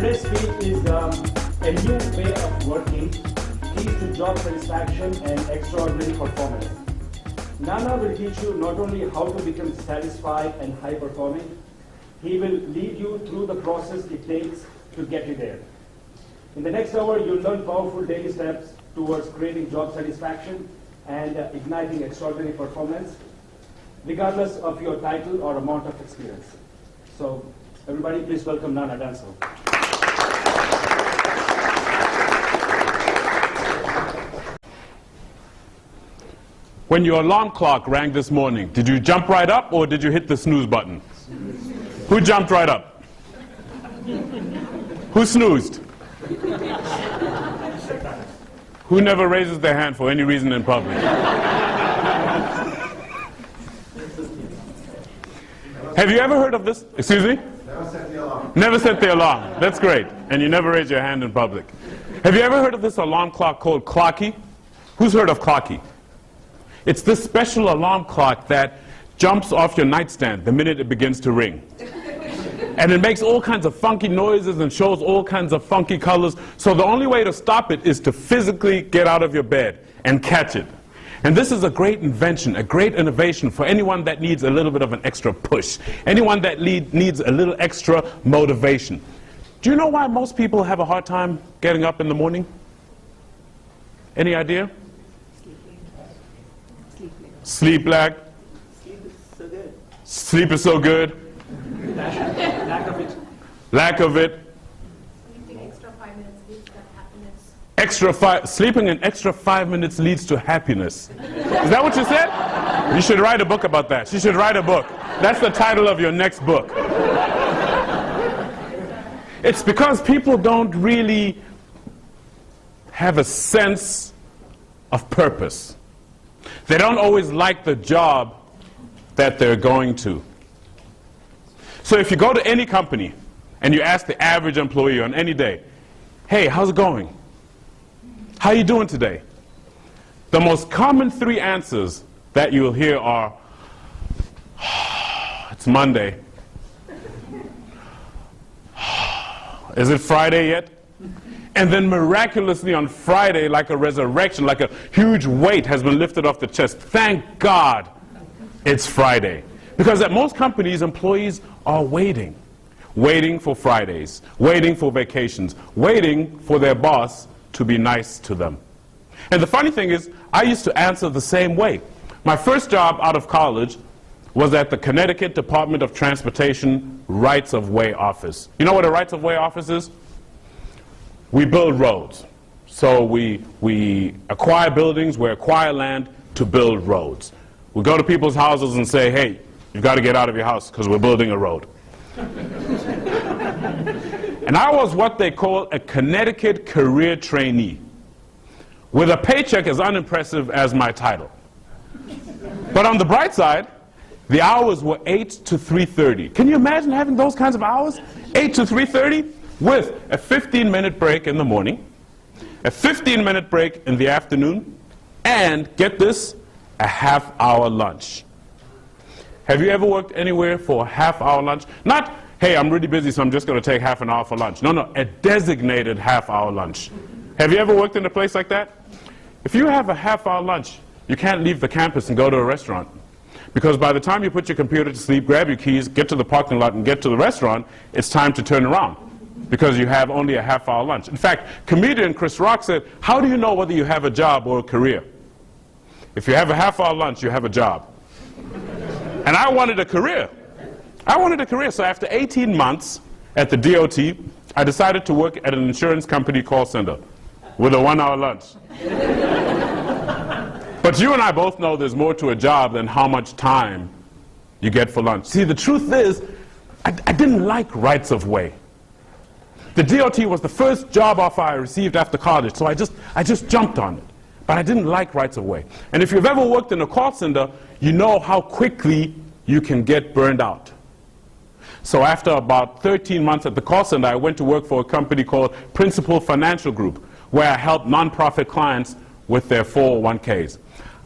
Today's speech is a new way of working, keys to job satisfaction and extraordinary performance. Nana will teach you not only how to become satisfied and high-performing, he will lead you through the process it takes to get you there. In the next hour, you'll learn powerful daily steps towards creating job satisfaction and igniting extraordinary performance, regardless of your title or amount of experience. So, everybody, please welcome Nana Danso. When your alarm clock rang this morning, did you jump right up or did you hit the snooze button? Who jumped right up? Who snoozed? Who never raises their hand for any reason in public? Have you ever heard of this? Excuse me? Never set the alarm. Never set the alarm. That's great. And you never raise your hand in public. Have you ever heard of this alarm clock called Clocky? Who's heard of Clocky? It's this special alarm clock that jumps off your nightstand the minute it begins to ring. And it makes all kinds of funky noises and shows all kinds of funky colors. So the only way to stop it is to physically get out of your bed and catch it. And this is a great invention, a great innovation for anyone that needs a little bit of an extra push, anyone that needs a little extra motivation. Do you know why most people have a hard time getting up in the morning? Any idea? Sleep lag. Sleep is so good. Sleep is so good. Lack of it. Lack of it. Sleeping extra 5 minutes leads to happiness. Sleeping an extra 5 minutes leads to happiness. Is that what you said? You should write a book about that. You should write a book. That's the title of your next book. It's because people don't really have a sense of purpose. They don't always like the job that they're going to. So if you go to any company and you ask the average employee on any day, hey, how's it going? How are you doing today? The most common three answers that you'll hear are, it's Monday. Is it Friday yet? And then miraculously on Friday, like a resurrection, like a huge weight has been lifted off the chest. Thank God it's Friday. Because at most companies, employees are waiting. Waiting for Fridays, waiting for vacations, waiting for their boss to be nice to them. And the funny thing is, I used to answer the same way. My first job out of college was at the Connecticut Department of Transportation Rights of Way office. You know what a rights of way office is? We build roads. So we acquire buildings, we acquire land to build roads. We go to people's houses and say, hey, you've got to get out of your house because we're building a road. And I was what they call a Connecticut career trainee, with a paycheck as unimpressive as my title. But on the bright side, the hours were 8 to 3:30. Can you imagine having those kinds of hours? 8 to 3:30 with a 15-minute break in the morning, a 15-minute break in the afternoon, and get this, a half-hour lunch. Have you ever worked anywhere for a half-hour lunch? Not, hey, I'm really busy, so I'm just going to take half an hour for lunch. No, a designated half-hour lunch. Have you ever worked in a place like that? If you have a half-hour lunch, you can't leave the campus and go to a restaurant. Because by the time you put your computer to sleep, grab your keys, get to the parking lot, and get to the restaurant, it's time to turn around. Because you have only a half-hour lunch. In fact, comedian Chris Rock said, how do you know whether you have a job or a career? If you have a half-hour lunch, you have a job. And I wanted a career. I wanted a career. So after 18 months at the DOT, I decided to work at an insurance company call center with a 1-hour lunch. But you and I both know there's more to a job than how much time you get for lunch. See, the truth is, I didn't like rights of way. The DOT was the first job offer I received after college, so I just jumped on it. But I didn't like rights of way. And if you've ever worked in a call center, you know how quickly you can get burned out. So after about 13 months at the call center, I went to work for a company called Principal Financial Group, where I helped nonprofit clients with their 401ks.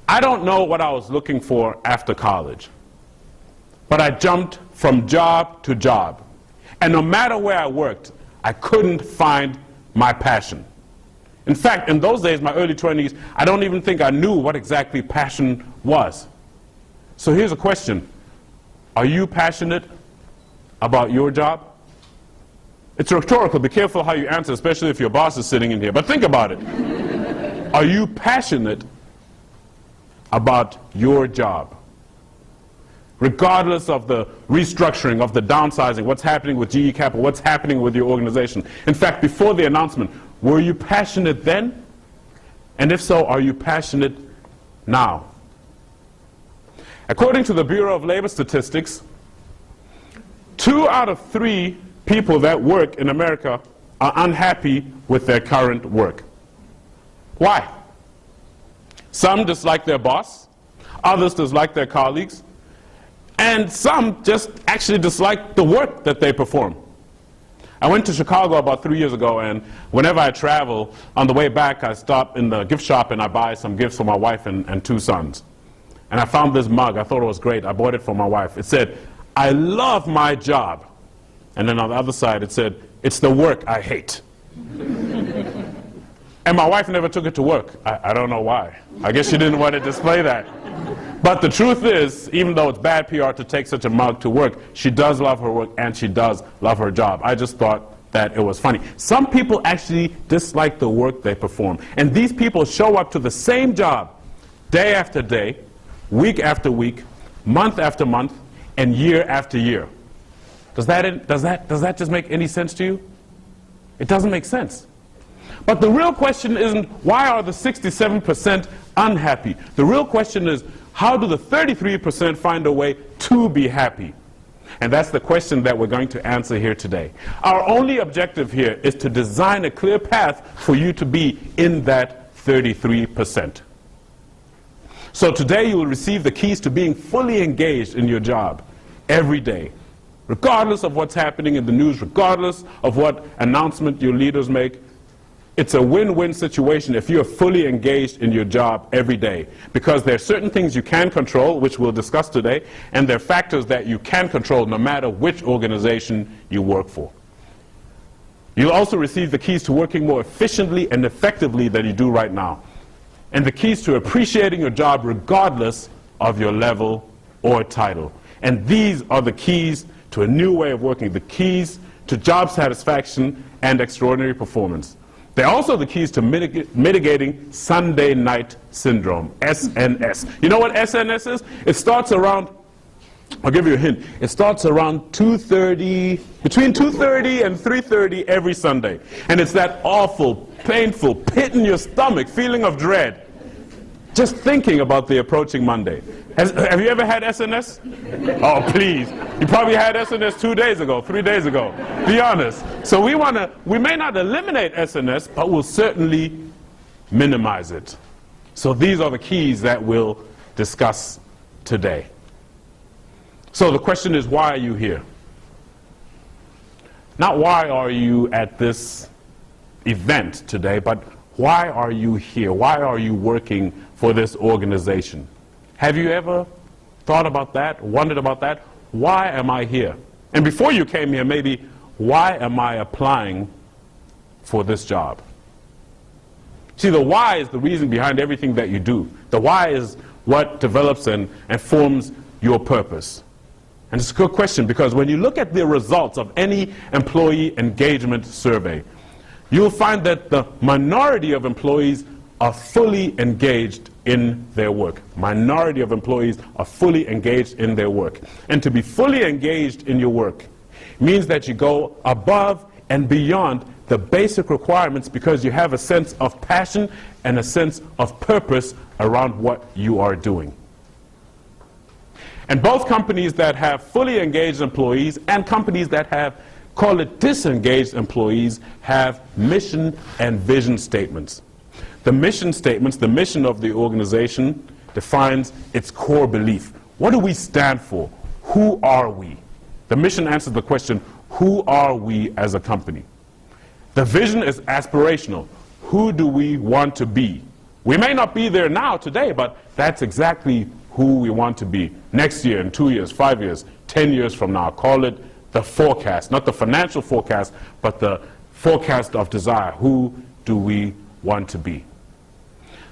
I don't know what I was looking for after college, but I jumped from job to job. And no matter where I worked, I couldn't find my passion. In fact, in those days, my early 20s, I don't even think I knew what exactly passion was. So here's a question. Are you passionate about your job? It's rhetorical. Be careful how you answer, especially if your boss is sitting in here. But think about it. Are you passionate about your job? Regardless of the restructuring, of the downsizing, what's happening with GE Capital, what's happening with your organization. In fact, before the announcement, were you passionate then? And if so, are you passionate now? According to the Bureau of Labor Statistics, 2 out of 3 people that work in America are unhappy with their current work. Why? Some dislike their boss, others dislike their colleagues, and some just actually dislike the work that they perform. I went to Chicago about 3 years ago, and whenever I travel, on the way back I stop in the gift shop and I buy some gifts for my wife and 2 sons. And I found this mug. I thought it was great. I bought it for my wife. It said, "I love my job." And then on the other side it said, "It's the work I hate." And my wife never took it to work. I don't know why. I guess she didn't want to display that. But the truth is, even though it's bad PR to take such a mug to work, she does love her work and she does love her job. I just thought that it was funny. Some people actually dislike the work they perform. And these people show up to the same job day after day, week after week, month after month, and year after year. Does that just make any sense to you? It doesn't make sense. But the real question isn't why are the 67% unhappy? The real question is how do the 33% find a way to be happy? And that's the question that we're going to answer here today. Our only objective here is to design a clear path for you to be in that 33%. So today you will receive the keys to being fully engaged in your job every day, regardless of what's happening in the news, regardless of what announcement your leaders make. It's a win-win situation if you're fully engaged in your job every day, because there are certain things you can control, which we'll discuss today, and there are factors that you can control no matter which organization you work for. You'll also receive the keys to working more efficiently and effectively than you do right now, and the keys to appreciating your job regardless of your level or title. And these are the keys to a new way of working, the keys to job satisfaction and extraordinary performance. They're also the keys to mitigating Sunday night syndrome, SNS. You know what SNS is? It starts around, I'll give you a hint, it starts around between 2:30 and 3:30 every Sunday. And it's that awful, painful, pit in your stomach feeling of dread, just thinking about the approaching Monday. Have you ever had SNS? Oh, please. You probably had SNS 2 days ago, 3 days ago. Be honest. So we may not eliminate SNS, but we'll certainly minimize it. So these are the keys that we'll discuss today. So the question is, why are you here? Not why are you at this event today, but why are you here? Why are you working for this organization? Have you ever thought about that, wondered about that? Why am I here? And before you came here, maybe, why am I applying for this job? See, the why is the reason behind everything that you do. The why is what develops and forms your purpose. And it's a good question, because when you look at the results of any employee engagement survey, you'll find that the minority of employees are fully engaged in their work. Minority of employees are fully engaged in their work. And to be fully engaged in your work means that you go above and beyond the basic requirements because you have a sense of passion and a sense of purpose around what you are doing. And both companies that have fully engaged employees and companies that have, call it disengaged employees, have mission and vision statements. The mission statements, the mission of the organization, defines its core belief. What do we stand for? Who are we? The mission answers the question, who are we as a company? The vision is aspirational. Who do we want to be? We may not be there now, today, but that's exactly who we want to be next year, in 2 years, 5 years, 10 years from now. Call it the forecast, not the financial forecast, but the forecast of desire. Who do we want to be?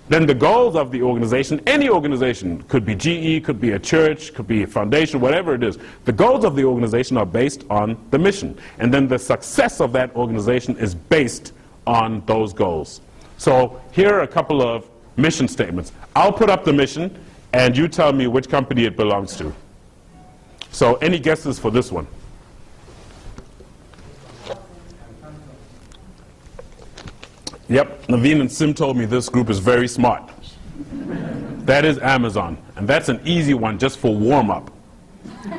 Then the goals of the organization, any organization, could be GE, could be a church, could be a foundation, whatever it is. The goals of the organization are based on the mission. And then the success of that organization is based on those goals. So here are a couple of mission statements. I'll put up the mission, and you tell me which company it belongs to. So any guesses for this one? Yep, Naveen and Sim told me this group is very smart. That is Amazon, and that's an easy one just for warm-up.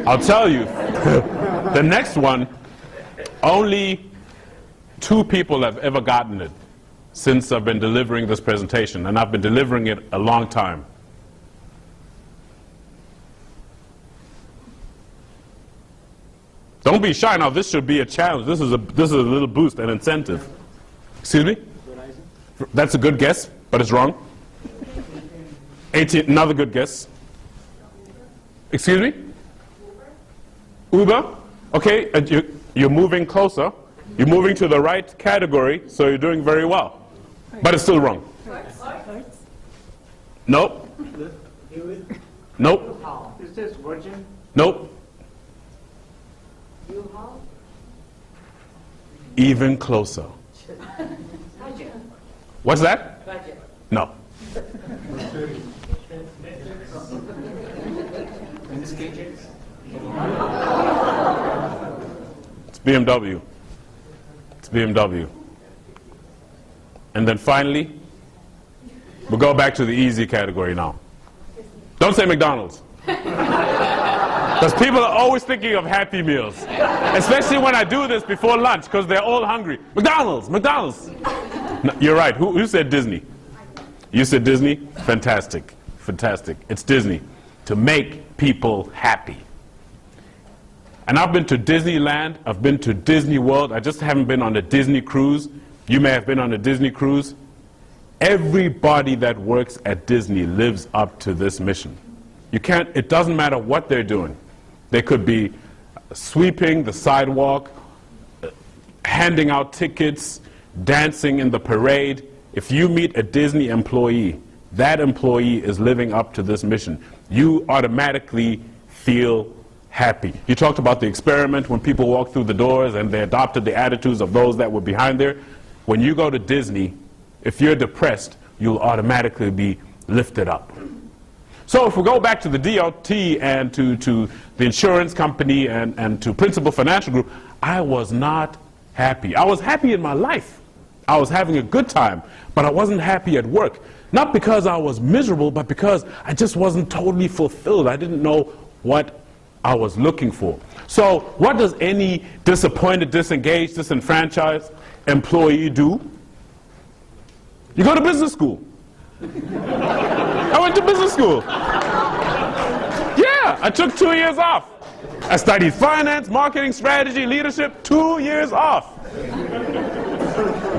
I'll tell you, the next one, only 2 people have ever gotten it since I've been delivering this presentation, and I've been delivering it a long time. Don't be shy now, this should be a challenge. This is a little boost, an incentive. Excuse me? That's a good guess, but it's wrong. 18, another good guess. Excuse me? Uber? Okay, you're moving closer. You're moving to the right category, so you're doing very well. But it's still wrong. Nope. Nope. Is this Virgin? Nope. Even closer. What's that? Budget. No. It's BMW. It's BMW. And then finally, we'll go back to the easy category now. Don't say McDonald's. Because people are always thinking of Happy Meals. Especially when I do this before lunch, because they're all hungry. McDonald's, McDonald's. No, you're right. Who said Disney? You said Disney? Fantastic. Fantastic. It's Disney. To make people happy. And I've been to Disneyland. I've been to Disney World. I just haven't been on a Disney cruise. You may have been on a Disney cruise. Everybody that works at Disney lives up to this mission. You can't, it doesn't matter what they're doing. They could be sweeping the sidewalk, handing out tickets, dancing in the parade. If you meet a Disney employee, that employee is living up to this mission. You automatically feel happy. You talked about the experiment when people walked through the doors and they adopted the attitudes of those that were behind there. When you go to Disney, if you're depressed, you'll automatically be lifted up. So if we go back to the DOT and to the insurance company and to Principal Financial Group, I was not happy. I was happy in my life. I was having a good time, but I wasn't happy at work. Not because I was miserable, but because I just wasn't totally fulfilled. I didn't know what I was looking for. So what does any disappointed, disengaged, disenfranchised employee do? You go to business school. I went to business school. Yeah, I took 2 years off. I studied finance, marketing, strategy, leadership, 2 years off.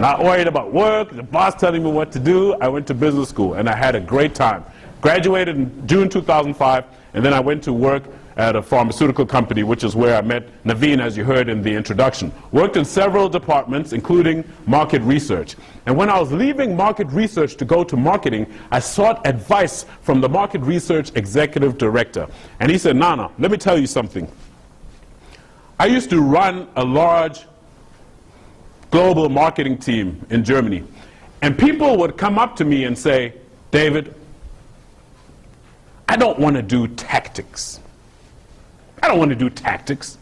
Not worried about work, the boss telling me what to do. I went to business school and I had a great time. Graduated in June 2005, and then I went to work at a pharmaceutical company, which is where I met Naveen, as you heard in the introduction. Worked in several departments, including market research. And when I was leaving market research to go to marketing, I sought advice from the market research executive director. And he said, Nana, let me tell you something. I used to run a large global marketing team in Germany. And people would come up to me and say, David, I don't want to do tactics. I don't want to do tactics.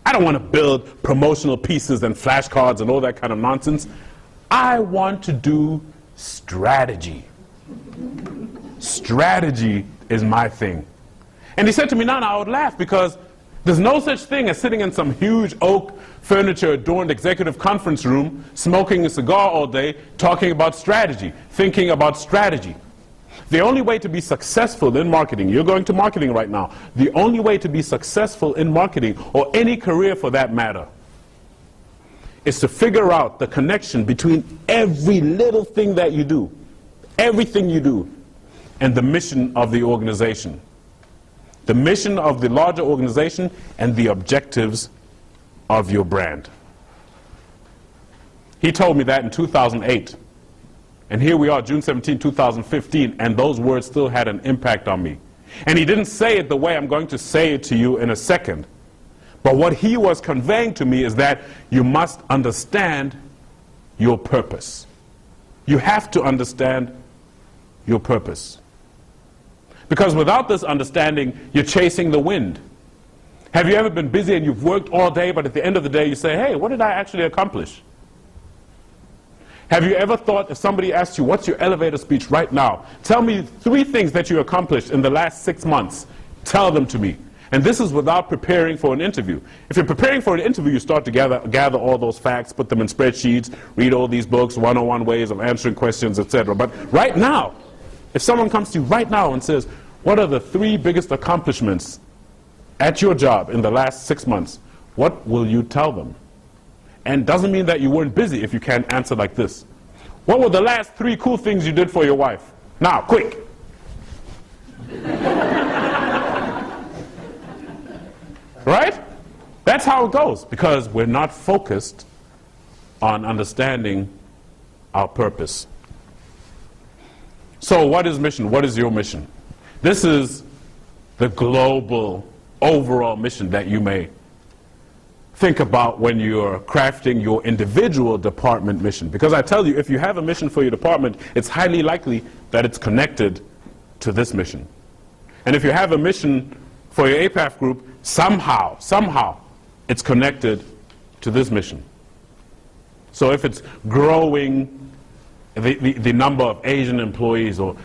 I don't want to build promotional pieces and flashcards and all that kind of nonsense. I want to do strategy. Strategy is my thing. And he said to me, Nana, I would laugh because there's no such thing as sitting in some huge oak furniture adorned executive conference room, smoking a cigar all day, talking about strategy, thinking about strategy. The only way to be successful in marketing, you're going to marketing right now, the only way to be successful in marketing, or any career for that matter, is to figure out the connection between every little thing that you do, everything you do, and the mission of the organization. The mission of the larger organization and the objectives of your brand. He told me that in 2008. And here we are, June 17, 2015, and those words still had an impact on me. And he didn't say it the way I'm going to say it to you in a second. But what he was conveying to me is that you must understand your purpose. You have to understand your purpose. Because without this understanding, you're chasing the wind. Have you ever been busy and you've worked all day, but at the end of the day you say, hey, what did I actually accomplish? Have you ever thought, if somebody asked you, what's your elevator speech right now? Tell me 3 things that you accomplished in the last 6 months. Tell them to me. And this is without preparing for an interview. If you're preparing for an interview, you start to gather all those facts, put them in spreadsheets, read all these books, 101 ways of answering questions, etc. But right now, if someone comes to you right now and says, what are the 3 biggest accomplishments at your job in the last 6 months? What will you tell them? And doesn't mean that you weren't busy if you can't answer like this. What were the last 3 cool things you did for your wife? Now, quick. Right? That's how it goes, because we're not focused on understanding our purpose. So what is mission? What is your mission? This is the global overall mission that you may think about when you're crafting your individual department mission. Because I tell you, if you have a mission for your department, it's highly likely that it's connected to this mission. And if you have a mission for your APAF group, somehow, it's connected to this mission. So if it's growing the number of Asian employees, or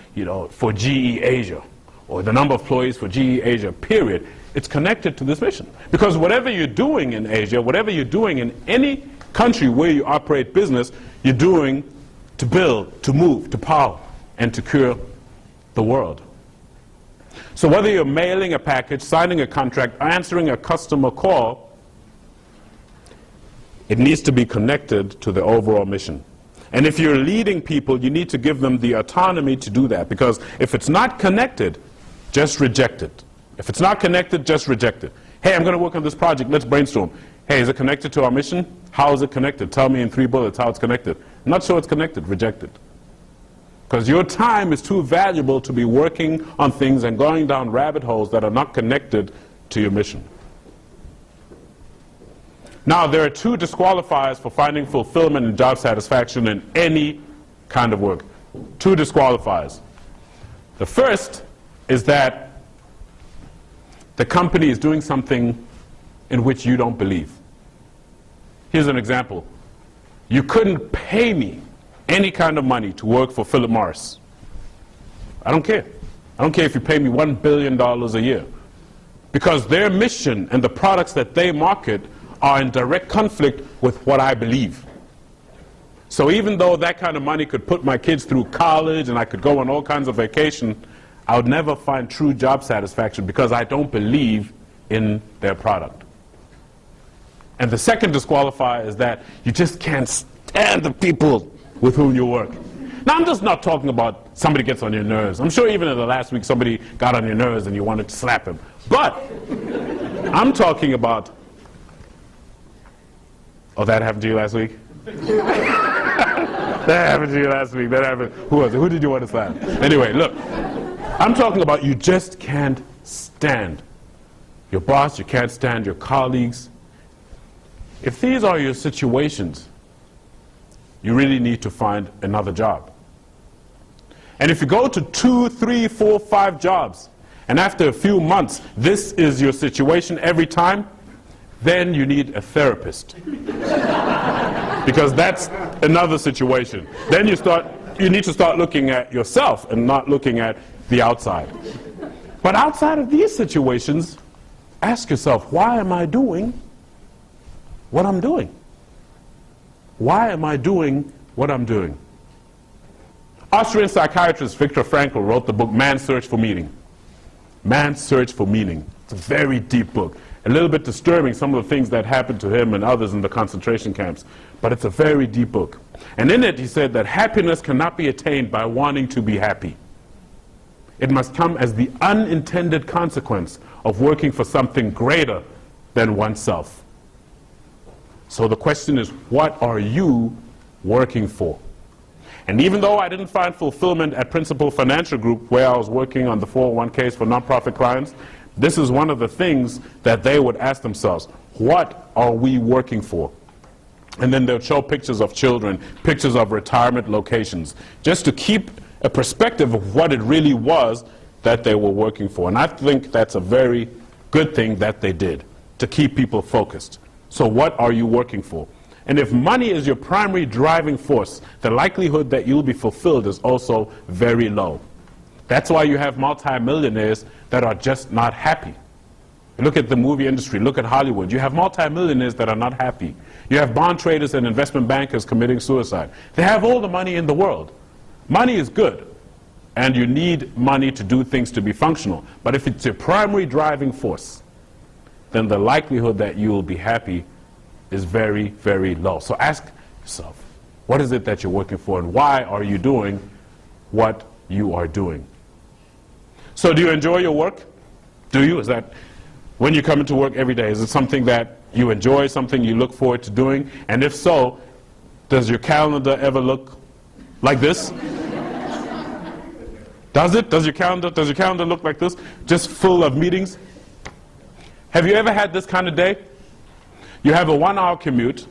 for GE Asia, or the number of employees for GE Asia, period, it's connected to this mission. Because whatever you're doing in Asia, whatever you're doing in any country where you operate business, you're doing to build, to move, to power, and to cure the world. So whether you're mailing a package, signing a contract, answering a customer call, it needs to be connected to the overall mission. And if you're leading people, you need to give them the autonomy to do that. Because if it's not connected, just reject it. If it's not connected, just reject it. Hey, I'm going to work on this project. Let's brainstorm. Hey, is it connected to our mission? How is it connected? Tell me in 3 bullets how it's connected. I'm not sure it's connected. Reject it. Because your time is too valuable to be working on things and going down rabbit holes that are not connected to your mission. Now, there are 2 disqualifiers for finding fulfillment and job satisfaction in any kind of work. 2 disqualifiers. The first is that the company is doing something in which you don't believe. Here's an example. You couldn't pay me any kind of money to work for Philip Morris. I don't care. I don't care if you pay me $1 billion a year. Because their mission and the products that they market are in direct conflict with what I believe. So even though that kind of money could put my kids through college and I could go on all kinds of vacation, I would never find true job satisfaction because I don't believe in their product. And the second disqualifier is that you just can't stand the people with whom you work. Now, I'm just not talking about somebody gets on your nerves. I'm sure even in the last week somebody got on your nerves and you wanted to slap him. But I'm talking about... Oh, that happened to you last week? That happened to you last week. That happened. Who was it? Who did you want to slap? Anyway, look. I'm talking about you just can't stand your boss, you can't stand your colleagues. If these are your situations, you really need to find another job. And if you go to 2, 3, 4, 5 jobs, and after a few months, this is your situation every time, then you need a therapist. Because that's another situation. Then you need to start looking at yourself and not looking at the outside. But outside of these situations, ask yourself, why am I doing what I'm doing? Why am I doing what I'm doing? Austrian psychiatrist Viktor Frankl wrote the book Man's Search for Meaning. Man's Search for Meaning. It's a very deep book. A little bit disturbing, some of the things that happened to him and others in the concentration camps. But it's a very deep book. And in it he said that happiness cannot be attained by wanting to be happy. It must come as the unintended consequence of working for something greater than oneself. So the question is, what are you working for? And even though I didn't find fulfillment at Principal Financial Group, where I was working on the 401ks for nonprofit clients, this is one of the things that they would ask themselves, what are we working for? And then they'll show pictures of children, pictures of retirement locations, just to keep a perspective of what it really was that they were working for. And I think that's a very good thing that they did, to keep people focused. So what are you working for? And if money is your primary driving force, the likelihood that you'll be fulfilled is also very low. That's why you have multimillionaires that are just not happy. Look at the movie industry, look at Hollywood. You have multimillionaires that are not happy. You have bond traders and investment bankers committing suicide. They have all the money in the world. Money is good, and you need money to do things to be functional. But if it's your primary driving force, then the likelihood that you will be happy is very, very low. So ask yourself, what is it that you're working for, and why are you doing what you are doing? So do you enjoy your work? Do you? Is that when you come into work every day, is it something that you enjoy, something you look forward to doing? And if so, does your calendar ever look like this? Does it? Does your calendar look like this? Just full of meetings? Have you ever had this kind of day? You have a 1-hour commute,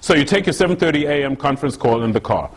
so you take your 7:30 a.m. conference call in the car.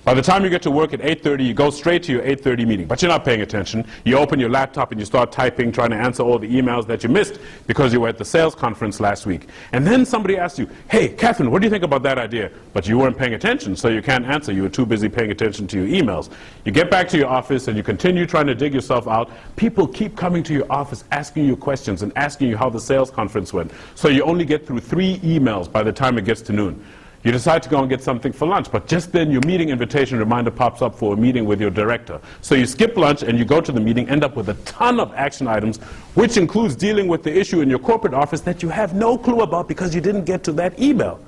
By the time you get to work at 8:30, you go straight to your 8:30 meeting, but you're not paying attention. You open your laptop and you start typing, trying to answer all the emails that you missed because you were at the sales conference last week. And then somebody asks you, hey, Catherine, what do you think about that idea? But you weren't paying attention, so you can't answer. You were too busy paying attention to your emails. You get back to your office and you continue trying to dig yourself out. People keep coming to your office asking you questions and asking you how the sales conference went. So you only get through 3 emails by the time it gets to noon. You decide to go and get something for lunch, but just then your meeting invitation reminder pops up for a meeting with your director. So you skip lunch and you go to the meeting, end up with a ton of action items, which includes dealing with the issue in your corporate office that you have no clue about because you didn't get to that email.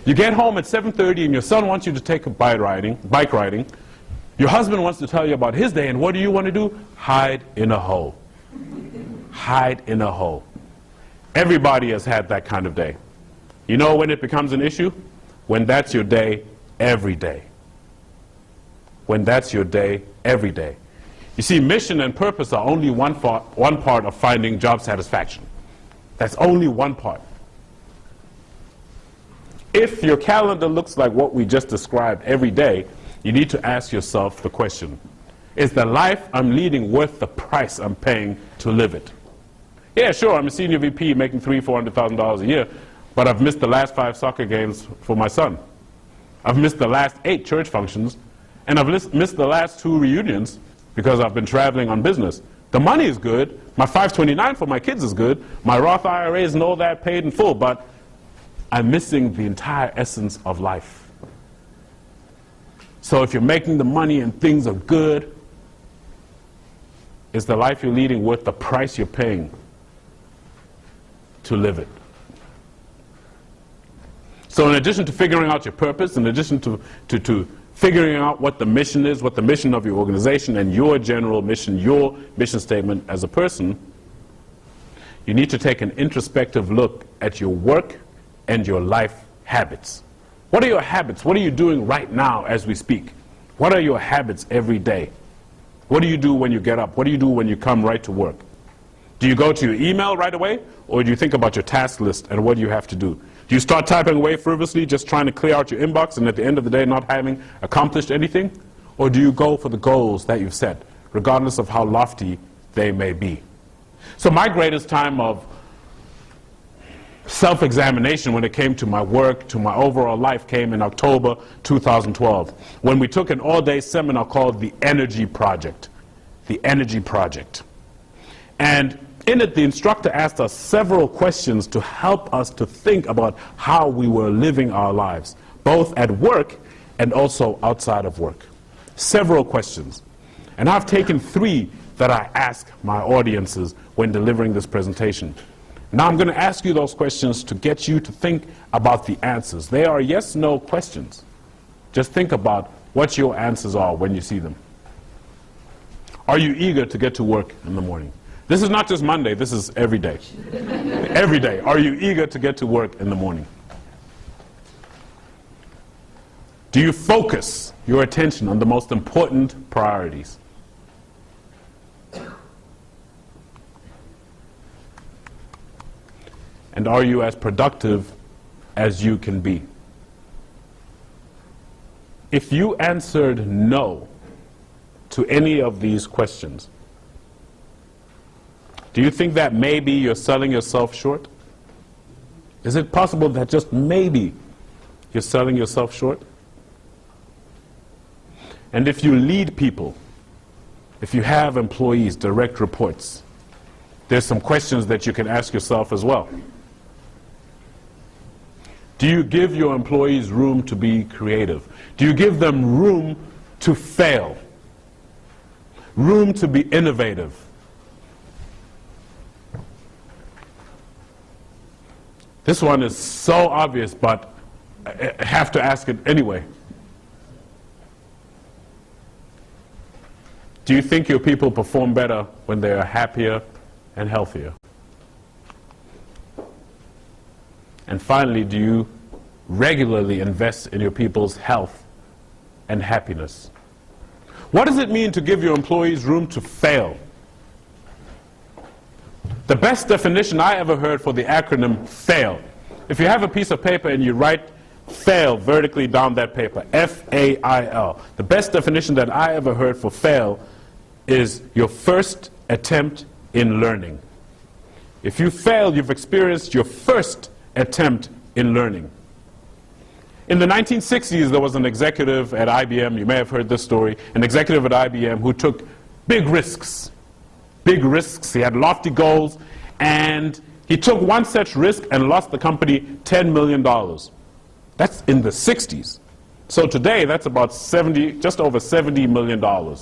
You get home at 7:30 and your son wants you to take a bike riding. Your husband wants to tell you about his day, and what do you want to do? Hide in a hole. Hide in a hole. Everybody has had that kind of day. You know when it becomes an issue? When that's your day every day. When that's your day every day. You see, mission and purpose are only one part of finding job satisfaction. That's only one part. If your calendar looks like what we just described every day, you need to ask yourself the question, is the life I'm leading worth the price I'm paying to live it? Yeah, sure, I'm a senior VP making $300,000-$400,000 a year, but I've missed the last 5 soccer games for my son. I've missed the last 8 church functions, and I've missed the last 2 reunions because I've been traveling on business. The money is good. My 529 for my kids is good. My Roth IRAs and all that paid in full, but I'm missing the entire essence of life. So if you're making the money and things are good, is the life you're leading worth the price you're paying to live it? So in addition to figuring out your purpose, in addition to figuring out what the mission is, what the mission of your organization and your general mission, your mission statement as a person, you need to take an introspective look at your work and your life habits. What are your habits? What are you doing right now as we speak? What are your habits every day? What do you do when you get up? What do you do when you come right to work? Do you go to your email right away, or do you think about your task list and what you have to do? Do you start typing away frivolously, just trying to clear out your inbox and at the end of the day not having accomplished anything? Or do you go for the goals that you've set, regardless of how lofty they may be? So my greatest time of self-examination when it came to my work, to my overall life, came in October 2012, when we took an all-day seminar called The Energy Project. The Energy Project. And in it, the instructor asked us several questions to help us to think about how we were living our lives, both at work and also outside of work. Several questions. And I've taken 3 that I ask my audiences when delivering this presentation. Now I'm going to ask you those questions to get you to think about the answers. They are yes/no questions. Just think about what your answers are when you see them. Are you eager to get to work in the morning? This is not just Monday, this is every day. Every day. Are you eager to get to work in the morning? Do you focus your attention on the most important priorities? And are you as productive as you can be? If you answered no to any of these questions, do you think that maybe you're selling yourself short? Is it possible that just maybe you're selling yourself short? And if you lead people, if you have employees, direct reports, there's some questions that you can ask yourself as well. Do you give your employees room to be creative? Do you give them room to fail? Room to be innovative? This one is so obvious, but I have to ask it anyway. Do you think your people perform better when they are happier and healthier? And finally, do you regularly invest in your people's health and happiness? What does it mean to give your employees room to fail? The best definition I ever heard for the acronym FAIL. If you have a piece of paper and you write FAIL vertically down that paper, F-A-I-L. The best definition that I ever heard for FAIL is your first attempt in learning. If you fail, you've experienced your first attempt in learning. In the 1960s, there was an executive at IBM, you may have heard this story, an executive at IBM who took big risks. Big risks, he had lofty goals, and he took one such risk and lost the company $10 million. That's in the 60s. So today, that's about just over $70 million.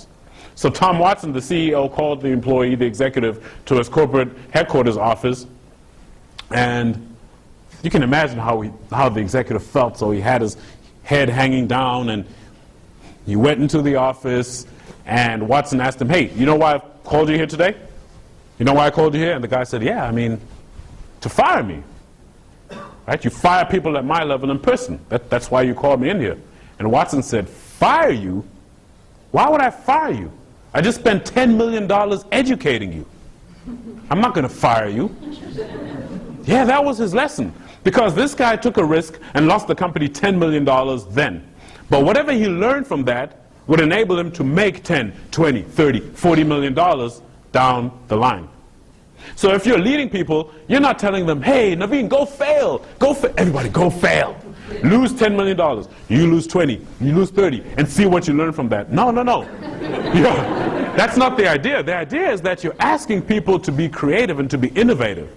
So Tom Watson, the CEO, called the employee, the executive, to his corporate headquarters office, and you can imagine how the executive felt. So he had his head hanging down, and he went into the office, and Watson asked him, "Hey, you know why I called you here today? You know why I called you here?" And the guy said, "Yeah, I mean, to fire me. Right? You fire people at my level in person. That's why you called me in here." And Watson said, "Fire you? Why would I fire you? I just spent $10 million educating you. I'm not going to fire you." Yeah, that was his lesson. Because this guy took a risk and lost the company $10 million then. But whatever he learned from that would enable him to make 10, 20, 30, $40 million down the line. So if you're leading people, you're not telling them, "Hey, Naveen, go fail. Everybody, go fail. Lose $10 million. You lose 20, you lose 30, and see what you learn from that." No. Yeah, that's not the idea. The idea is that you're asking people to be creative and to be innovative.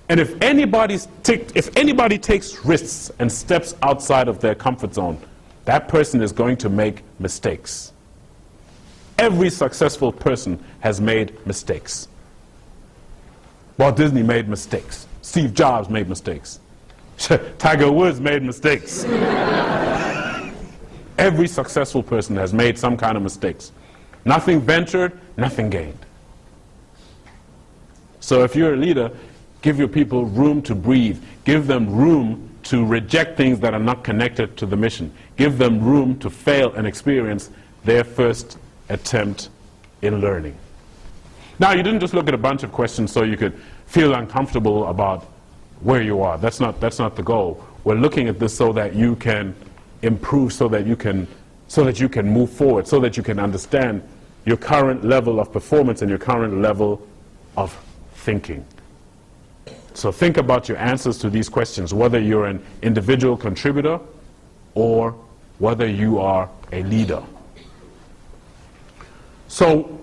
And if anybody takes risks and steps outside of their comfort zone, that person is going to make mistakes. Every successful person has made mistakes. Walt Disney made mistakes. Steve Jobs made mistakes. Tiger Woods made mistakes. Every successful person has made some kind of mistakes. Nothing ventured, nothing gained. So if you're a leader, give your people room to breathe. Give them room to reject things that are not connected to the mission. Give them room to fail and experience their first attempt in learning. Now, you didn't just look at a bunch of questions so you could feel uncomfortable about where you are. That's not the goal. We're looking at this so that you can improve, so that you can move forward, so that you can understand your current level of performance and your current level of thinking. So think about your answers to these questions, whether you're an individual contributor or whether you are a leader. So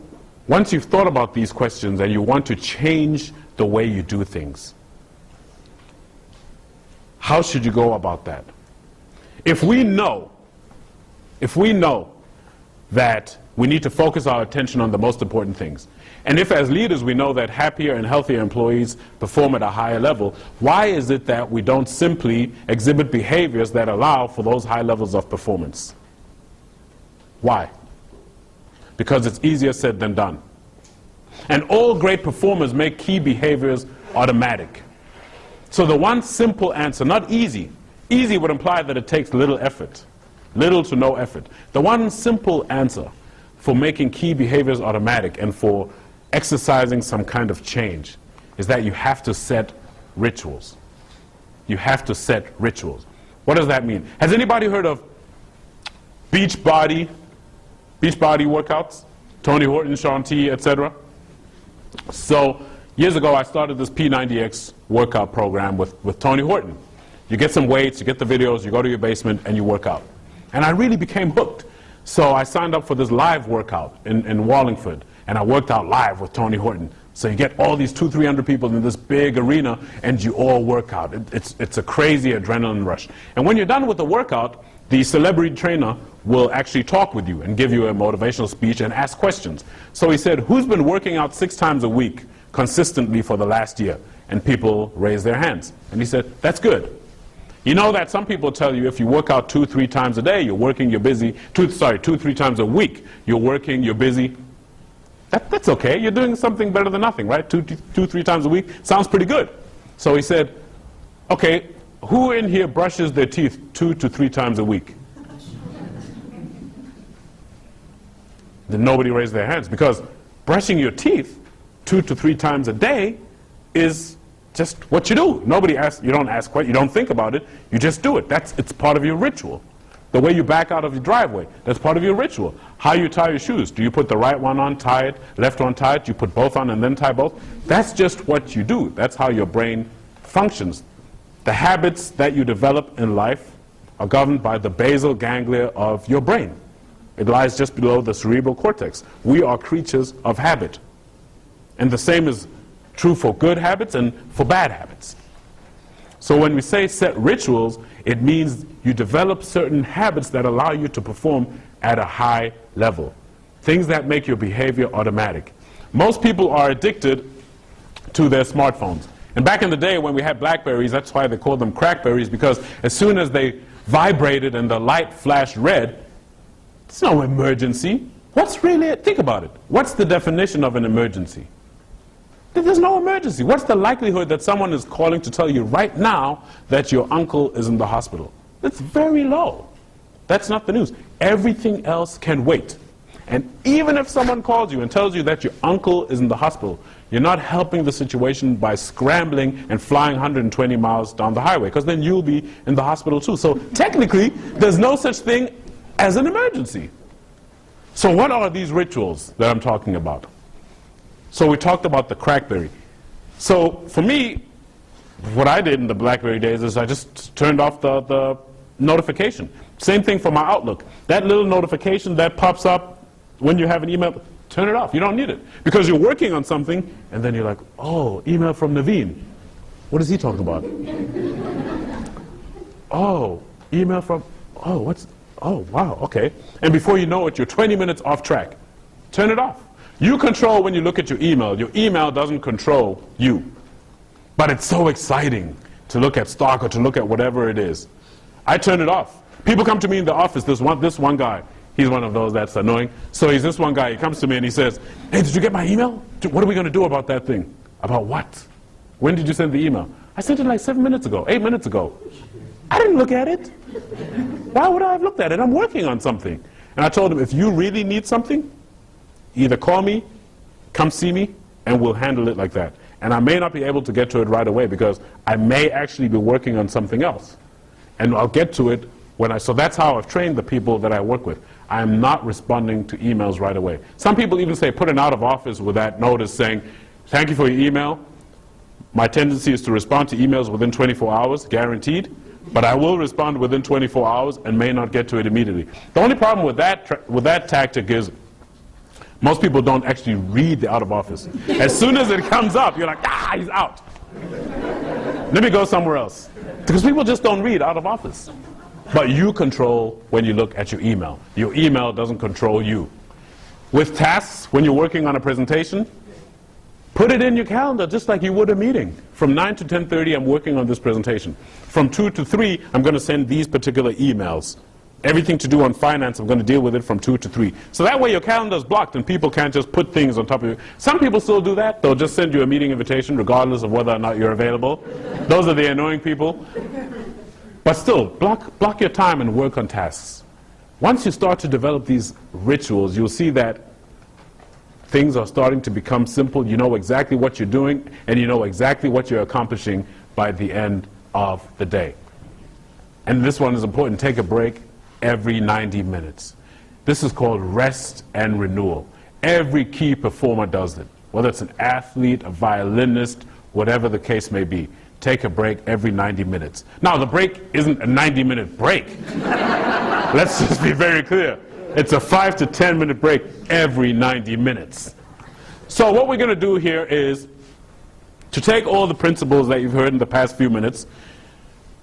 once you've thought about these questions and you want to change the way you do things, how should you go about that? If we know that we need to focus our attention on the most important things, and if as leaders we know that happier and healthier employees perform at a higher level, why is it that we don't simply exhibit behaviors that allow for those high levels of performance? Why? Because it's easier said than done. And all great performers make key behaviors automatic. So the one simple answer, not easy. Easy would imply that it takes little effort. little to no effort. The one simple answer for making key behaviors automatic and for exercising some kind of change is that you have to set rituals. You have to set rituals. What does that mean? Has anybody heard of beach body workouts? Tony Horton, Shaun T, etc. So years ago I started this P90X workout program with Tony Horton. You get some weights, you get the videos, you go to your basement and you work out. And I really became hooked. So I signed up for this live workout in Wallingford, and I worked out live with Tony Horton. So you get all these 200-300 people in this big arena, and you all work out. It's a crazy adrenaline rush. And when you're done with the workout, the celebrity trainer will actually talk with you and give you a motivational speech and ask questions. So he said, who's been working out 6 times a week consistently for the last year? And people raised their hands. And he said, that's good. You know that some people tell you if you work out 2-3 times a day, you're working, you're busy. 2-3 times a week, you're working, you're busy. That's okay. You're doing something better than nothing, right? 2-3 times a week sounds pretty good. So he said, okay, who in here brushes their teeth 2 to 3 times a week? Then nobody raised their hands, because brushing your teeth 2 to 3 times a day is just what you do. Nobody asks, you don't ask, you don't think about it, you just do it. It's part of your ritual. The way you back out of your driveway, that's part of your ritual. How you tie your shoes. Do you put the right one on, tie it, left one, tie it, you put both on and then tie both? That's just what you do. That's how your brain functions. The habits that you develop in life are governed by the basal ganglia of your brain. It lies just below the cerebral cortex. We are creatures of habit. And the same is true for good habits and for bad habits. So when we say set rituals, it means you develop certain habits that allow you to perform at a high level. Things that make your behavior automatic. Most people are addicted to their smartphones. And back in the day when we had Blackberries, that's why they called them crackberries, because as soon as they vibrated and the light flashed red, it's no emergency. What's really, think about it. What's the definition of an emergency? There's no emergency. What's the likelihood that someone is calling to tell you right now that your uncle is in the hospital? It's very low. That's not the news. Everything else can wait. And even if someone calls you and tells you that your uncle is in the hospital, you're not helping the situation by scrambling and flying 120 miles down the highway, because then you'll be in the hospital too. So technically, there's no such thing as an emergency. So what are these rituals that I'm talking about? So we talked about the crackberry. So for me, what I did in the BlackBerry days is I just turned off the notification. Same thing for my Outlook. That little notification that pops up when you have an email, turn it off. You don't need it. Because you're working on something, and then you're like, oh, email from Naveen. What is he talking about? Oh, email from, oh, wow, okay. And before you know it, you're 20 minutes off track. Turn it off. You control when you look at your email. Your email doesn't control you. But it's so exciting to look at stock or to look at whatever it is. I turn it off. People come to me in the office. This one guy, he's one of those that's annoying. So he's this one guy, he comes to me and he says, hey, did you get my email? What are we going to do about that thing? About what? When did you send the email? I sent it like 7 minutes ago, 8 minutes ago. I didn't look at it. Why would I have looked at it? I'm working on something. And I told him, if you really need something, either call me, come see me, and we'll handle it like that. And I may not be able to get to it right away because I may actually be working on something else. And I'll get to it when so that's how I've trained the people that I work with. I am not responding to emails right away. Some people even say put an out of office with that notice saying, thank you for your email. My tendency is to respond to emails within 24 hours, guaranteed. But I will respond within 24 hours and may not get to it immediately. The only problem with that tactic is most people don't actually read the out of office. As soon as it comes up, you're like, ah, he's out. Let me go somewhere else. Because people just don't read out of office. But you control when you look at your email. Your email doesn't control you. With tasks, when you're working on a presentation, put it in your calendar just like you would a meeting. From 9 to 10:30, I'm working on this presentation. From 2 to 3, I'm going to send these particular emails. Everything to do on finance, I'm going to deal with it from 2 to 3. So that way your calendar is blocked and people can't just put things on top of it. Some people still do that. They'll just send you a meeting invitation regardless of whether or not you're available. Those are the annoying people. But still, block your time and work on tasks. Once you start to develop these rituals, you'll see that things are starting to become simple. You know exactly what you're doing, and you know exactly what you're accomplishing by the end of the day. And this one is important. Take a break every 90 minutes. This is called rest and renewal. Every key performer does it, whether it's an athlete, a violinist, whatever the case may be. Take a break every 90 minutes. Now, the break isn't a 90-minute break. Let's just be very clear. It's a 5 to 10-minute break every 90 minutes. So what we're going to do here is to take all the principles that you've heard in the past few minutes,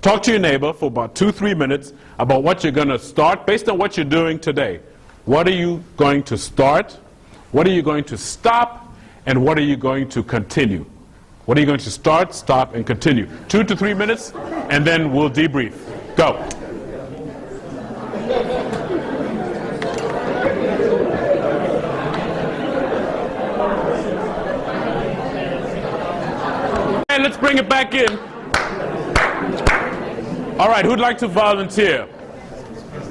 talk to your neighbor for about 2-3 minutes about what you're going to start based on what you're doing today. What are you going to start? What are you going to stop? And what are you going to continue? What are you going to start, stop, and continue? 2 to 3 minutes, and then we'll debrief. Go. And let's bring it back in. All right, who'd like to volunteer?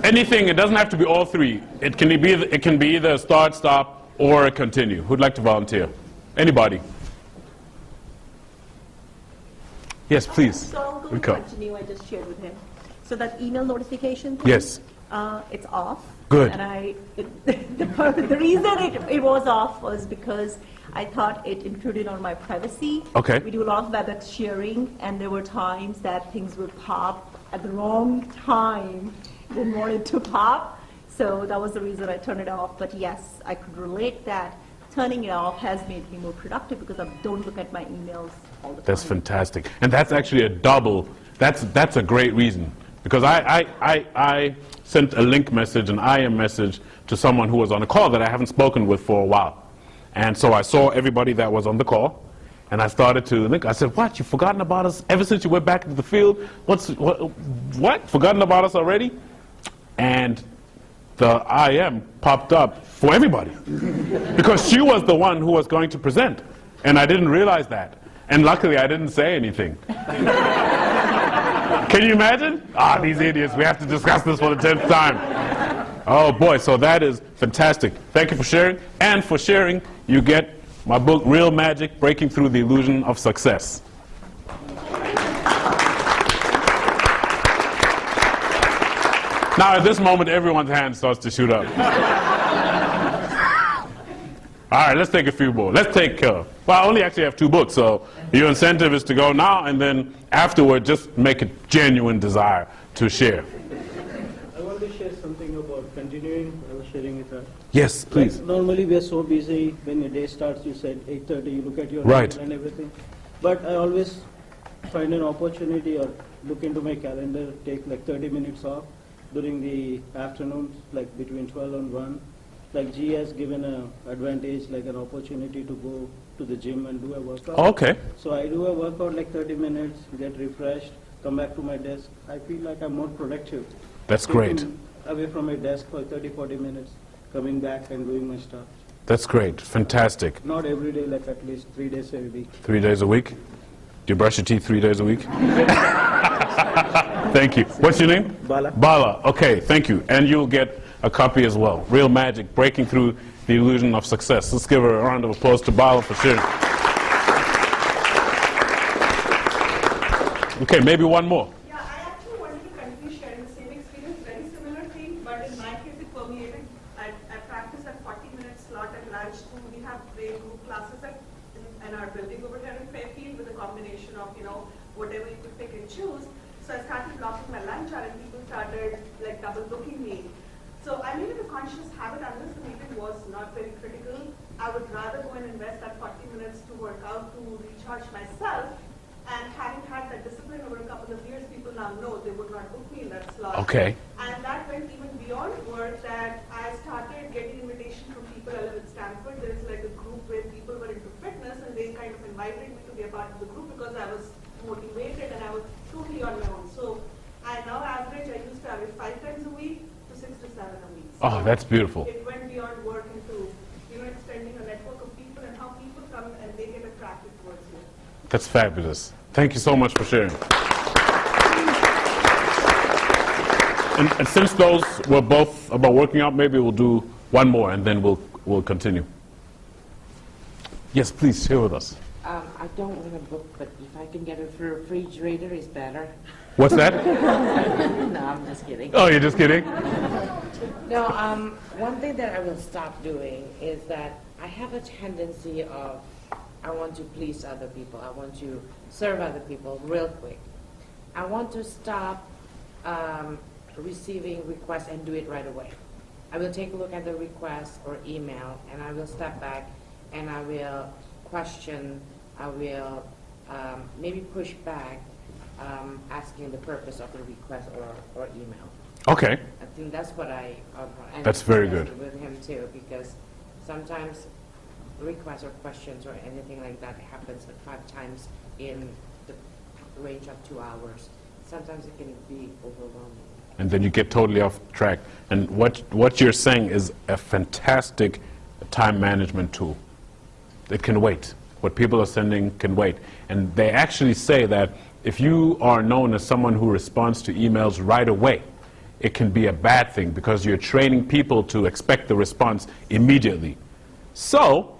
Anything, it doesn't have to be all three. It can be either a start, stop, or a continue. Who'd like to volunteer? Anybody? Yes, please. So I'll go to continue. I just shared with him. So that email notification thing, yes, it's off. Good. And the reason it was off was because I thought it intruded on my privacy. Okay. We do a lot of WebEx sharing, and there were times that things would pop at the wrong time. Didn't want it to pop, so that was the reason I turned it off. But yes, I could relate that turning it off has made me more productive because I don't look at my emails all the time. That's fantastic. And that's actually a double, that's a great reason. Because I sent a link message, an IM message, to someone who was on a call that I haven't spoken with for a while. And so I saw everybody that was on the call, and I started to link. I said, what, you've forgotten about us ever since you went back into the field? What? Forgotten about us already? And the IM popped up for everybody. Because she was the one who was going to present. And I didn't realize that. And luckily, I didn't say anything. Can you imagine? Ah, these idiots, we have to discuss this for the 10th time. Oh boy, so that is fantastic. Thank you for sharing. And for sharing, you get my book, Real Magic, Breaking Through the Illusion of Success. Now, at this moment, everyone's hand starts to shoot up. All right, let's take a few more. Let's take, well, I only actually have 2 books, so your incentive is to go now, and then afterward, just make a genuine desire to share. I want to share something about continuing. I was sharing with her. Yes, please. Like, normally, we are so busy. When your day starts, you said 8:30, you look at your Right. email and everything. But I always find an opportunity or look into my calendar, take like 30 minutes off during the afternoons, like between 12 and 1. Like G has given an advantage, like an opportunity to go to the gym and do a workout. Okay. So I do a workout like 30 minutes, get refreshed, come back to my desk. I feel like I'm more productive. That's great. Sitting away from my desk for 30, 40 minutes, coming back and doing my stuff. That's great. Fantastic. Not every day, like at least 3 days a week. 3 days a week? Do you brush your teeth 3 days a week? Thank you. What's your name? Bala. Bala. Okay, thank you. And you'll get a copy as well. Real Magic, Breaking Through the Illusion of Success. Let's give her a round of applause to Bala for sharing. Okay, maybe one more. Yeah, I actually wanted to continue sharing the same experience, very similar thing, but in my case it permeated. I practice at 40 minutes slot at lunch. We have great group classes in our building over here in Fairfield with a combination of, whatever you could pick and choose. So I started blocking my lunch hour and people started like double booking me. So I made it a conscious habit unless the meeting was not very critical. I would rather go and invest that 40 minutes to work out, to recharge myself. And having had that discipline over a couple of years, people now know they would not book me in that slot. Okay. And that went even beyond work, that I started getting invitation from people. I live in Stanford. There's like a group where people were into fitness and they kind of invited me to be a part of the group because I was motivated and I was totally on my own. So I now average, I used to average 5 times a week to 6 to 7 a week. So Oh, that's beautiful. it went beyond work into, extending a network of people and how people come and they get attracted towards you. That's fabulous. Thank you so much for sharing. And since those were both about working out, maybe we'll do one more and then we'll continue. Yes, please share with us. I don't want a book, but if I can get a refrigerator, it's better. What's that? No, I'm just kidding. Oh, you're just kidding? No, one thing that I will stop doing is that I have a tendency of I want to please other people. I want to serve other people real quick. I want to stop receiving requests and do it right away. I will take a look at the request or email, and I will step back and I will question, I will maybe push back, asking the purpose of the request or email. Okay. I think that's what and That's very good. with him too, because sometimes requests or questions or anything like that happens 5 times in the range of 2 hours. Sometimes it can be overwhelming. And then you get totally off track. And what you're saying is a fantastic time management tool. It can wait. What people are sending can wait. And they actually say that if you are known as someone who responds to emails right away, it can be a bad thing because you're training people to expect the response immediately. So,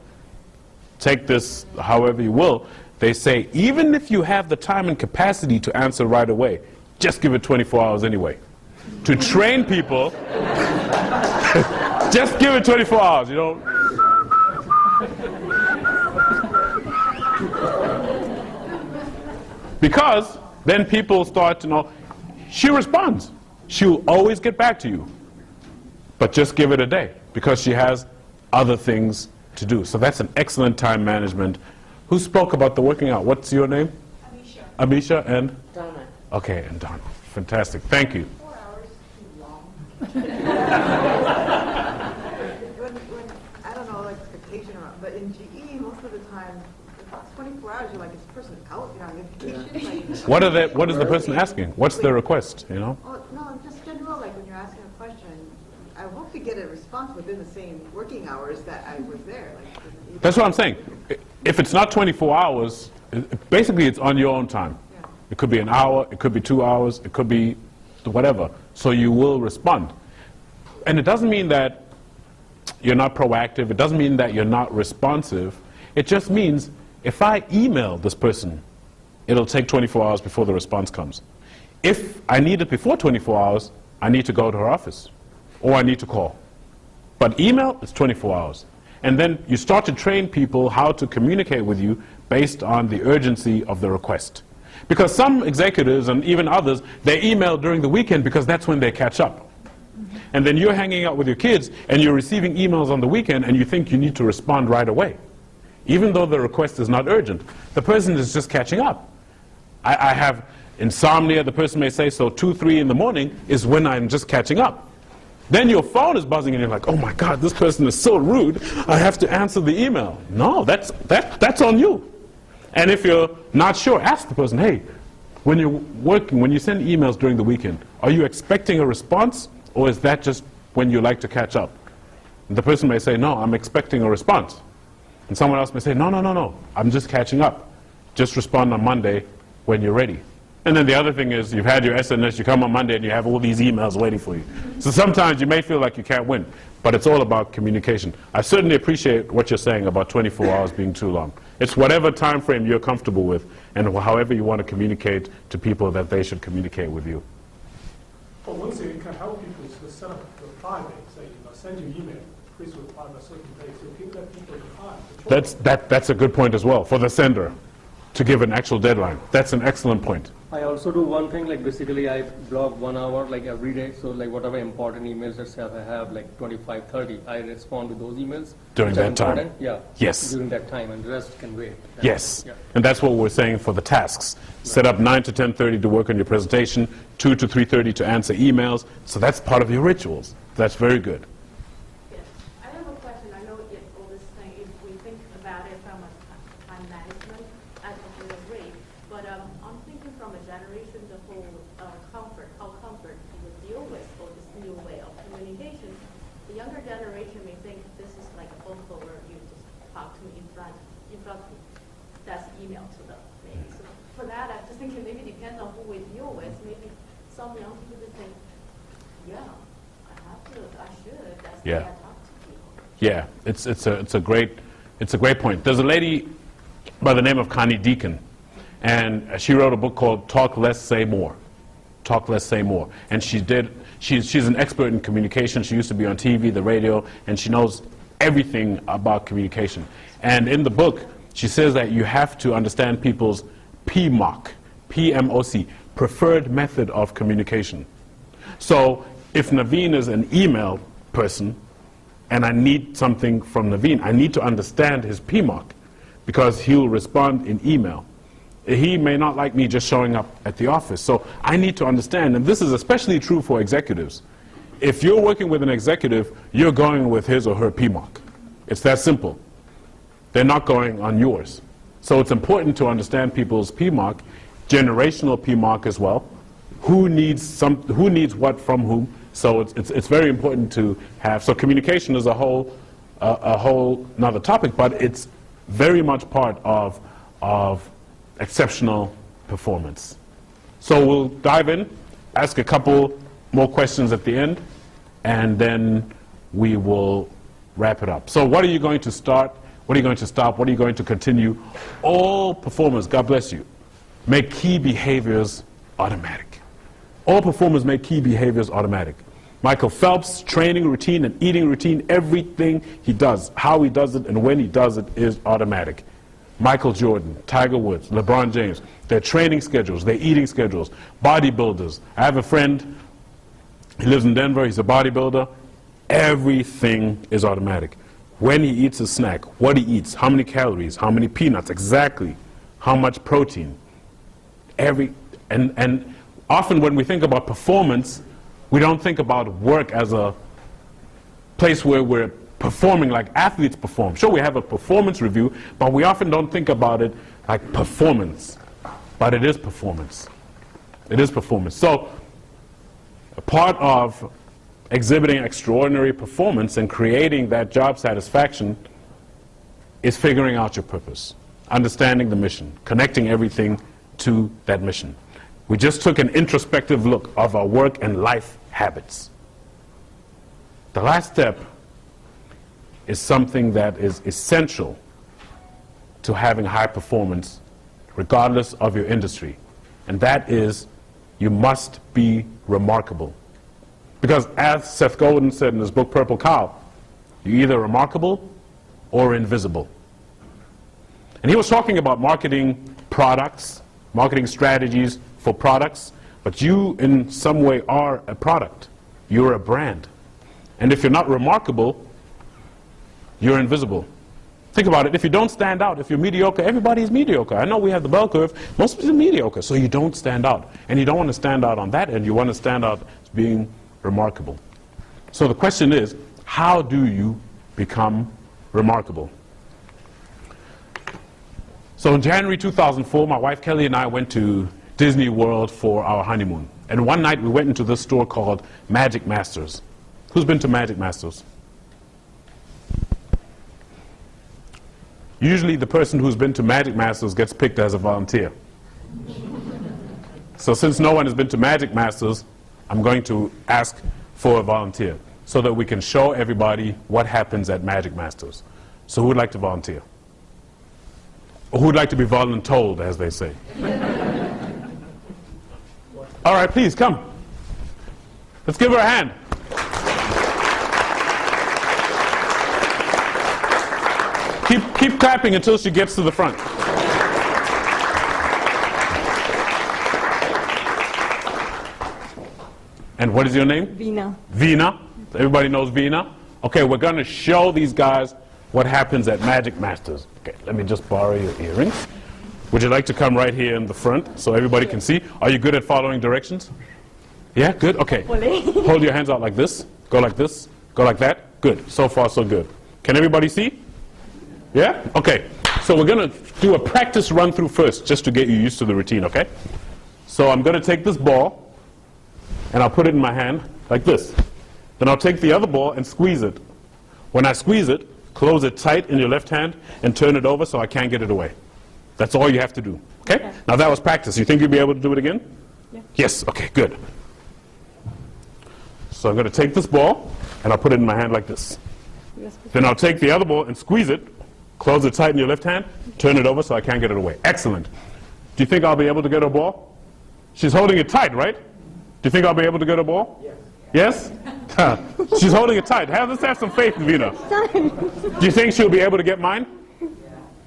take this however you will, they say even if you have the time and capacity to answer right away, just give it 24 hours anyway. To train people, just give it 24 hours, you know. Because then people start to know, she responds. She'll always get back to you. But just give it a day, because she has other things to do. So that's an excellent time management. Who spoke about the working out? What's your name? Amisha. Amisha and? Donna. Okay, and Donna. Fantastic. Thank you. 4 hours too long. when I don't know, like expectation, but in GE, most of the time, if it's 24 hours, you're like, is this person out? You're on vacation? Like, What is the person asking? What's their request, you know? oh, no, just general, like when you're asking a question, I hope to get a response within the same working hours that I was there. Like, That's what I'm saying. If it's not 24 hours, basically it's on your own time. Yeah. It could be an hour, it could be 2 hours, it could be whatever. So you will respond. And it doesn't mean that you're not proactive. It doesn't mean that you're not responsive. It just means if I email this person, it'll take 24 hours before the response comes. If I need it before 24 hours, I need to go to her office or I need to call. But email is 24 hours. And then you start to train people how to communicate with you based on the urgency of the request. Because some executives and even others, they email during the weekend because that's when they catch up. And then you're hanging out with your kids and you're receiving emails on the weekend and you think you need to respond right away. Even though the request is not urgent, the person is just catching up. I have insomnia, the person may say, so 2, 3 in the morning is when I'm just catching up. Then your phone is buzzing and you're like, oh my God, this person is so rude, I have to answer the email. No, that's on you. And if you're not sure, ask the person, hey, when you're working, when you send emails during the weekend, are you expecting a response or is that just when you like to catch up? And the person may say, no, I'm expecting a response. And someone else may say, no, I'm just catching up. Just respond on Monday when you're ready. And then the other thing is you've had your SNS, you come on Monday and you have all these emails waiting for you. So sometimes you may feel like you can't win, but it's all about communication. I certainly appreciate what you're saying about 24 hours being too long. It's whatever time frame you're comfortable with and however you want to communicate to people that they should communicate with you. Well, one thing you can help people is to set up a reply date. Say, send you email, please reply by a certain date. So people let people reply. That's a good point as well for the sender to give an actual deadline. That's an excellent point. I also do one thing, like basically I block 1 hour like every day, so like whatever important emails that I have like 25, 30, I respond to those emails. During which are that time. important. Yeah. Yes. During that time, and the rest can wait. Yes, Yeah. and that's what we're saying for the tasks. Set up 9 to 10:30 to work on your presentation, 2 to 3:30 to answer emails, so that's part of your rituals. That's very good. Yes. I have a question. I know all this thing, if we think about it from a time management, I totally agree. But I'm thinking from a generation, the whole comfort, how comfort people deal with all this new way of communication. The younger generation may think this is like a phone call where you just talk to me in front of me. That's email to them, maybe. So for that, I'm just thinking maybe it depends on who we deal with. Maybe some young people just think, Yeah, I should. That's Yeah. why I talk to people. Yeah, it's a great point. There's a lady by the name of Connie Deacon, and she wrote a book called Talk Less, Say More. Talk Less, Say More. And she's an expert in communication. She used to be on TV, the radio, and she knows everything about communication. And in the book, she says that you have to understand people's PMOC, P-M-O-C, preferred method of communication. So if Naveen is an email person, and I need something from Naveen, I need to understand his PMOC, because he'll respond in email. He may not like me just showing up at the office. So I need to understand, and this is especially true for executives. If you're working with an executive, you're going with his or her PMOC. It's that simple. They're not going on yours. So it's important to understand people's PMOC, generational PMOC as well. Who needs what from whom? So it's very important to have. So communication is a whole another topic, but it's very much part of exceptional performance. So we'll dive in, ask a couple more questions at the end, and then we will wrap it up. So what are you going to start? What are you going to stop? What are you going to continue? All performers, God bless you, make key behaviors automatic. All performers make key behaviors automatic. Michael Phelps' training routine and eating routine, everything he does, how he does it and when he does it is automatic. Michael Jordan, Tiger Woods, LeBron James, their training schedules, their eating schedules, bodybuilders. I have a friend, he lives in Denver, he's a bodybuilder. Everything is automatic. When he eats a snack, what he eats, how many calories, how many peanuts, exactly, how much protein. And often when we think about performance, we don't think about work as a place where we're performing like athletes perform. Sure, we have a performance review, but we often don't think about it like performance. But it is performance. It is performance. So, a part of exhibiting extraordinary performance and creating that job satisfaction is figuring out your purpose, understanding the mission, connecting everything to that mission. We just took an introspective look of our work and life habits. The last step is something that is essential to having high performance regardless of your industry, and that is you must be remarkable. Because as Seth Godin said in his book Purple Cow, you're either remarkable or invisible. And he was talking about marketing products, marketing strategies for products, but you in some way are a product. You're a brand. And if you're not remarkable, you're invisible. Think about it. If you don't stand out, if you're mediocre, everybody's mediocre. I know we have the bell curve. Most people are mediocre, so you don't stand out. And you don't want to stand out on that end. You want to stand out as being remarkable. So the question is, how do you become remarkable? So in January 2004, my wife Kelly and I went to Disney World for our honeymoon. And one night we went into this store called Magic Masters. Who's been to Magic Masters? Usually the person who's been to Magic Masters gets picked as a volunteer. So since no one has been to Magic Masters, I'm going to ask for a volunteer so that we can show everybody what happens at Magic Masters. So who would like to volunteer? Or who would like to be voluntold, as they say? All right, please come. Let's give her a hand. Keep clapping until she gets to the front. And what is your name? Veena. Veena. Everybody knows Veena. Okay, we're going to show these guys what happens at Magic Masters. Okay, let me just borrow your earrings. Would you like to come right here in the front so everybody can see? Are you good at following directions? Yeah, good? Okay. Hold your hands out like this. Go like this. Go like that. Good. So far, so good. Can everybody see? Yeah? Okay. So we're going to do a practice run through first just to get you used to the routine, okay? So I'm going to take this ball and I'll put it in my hand like this. Then I'll take the other ball and squeeze it. When I squeeze it, close it tight in your left hand and turn it over so I can't get it away. That's all you have to do. Okay? Now that was practice. You think you'll be able to do it again? Yeah. Yes. Okay, good. So I'm going to take this ball, and I'll put it in my hand like this. Then I'll take the other ball and squeeze it, close it tight in your left hand, turn it over so I can't get it away. Excellent. Do you think I'll be able to get a ball? She's holding it tight, right? Do you think I'll be able to get a ball? Yes. Yes? She's holding it tight. Let's have some faith, Vina. Do you think she'll be able to get mine?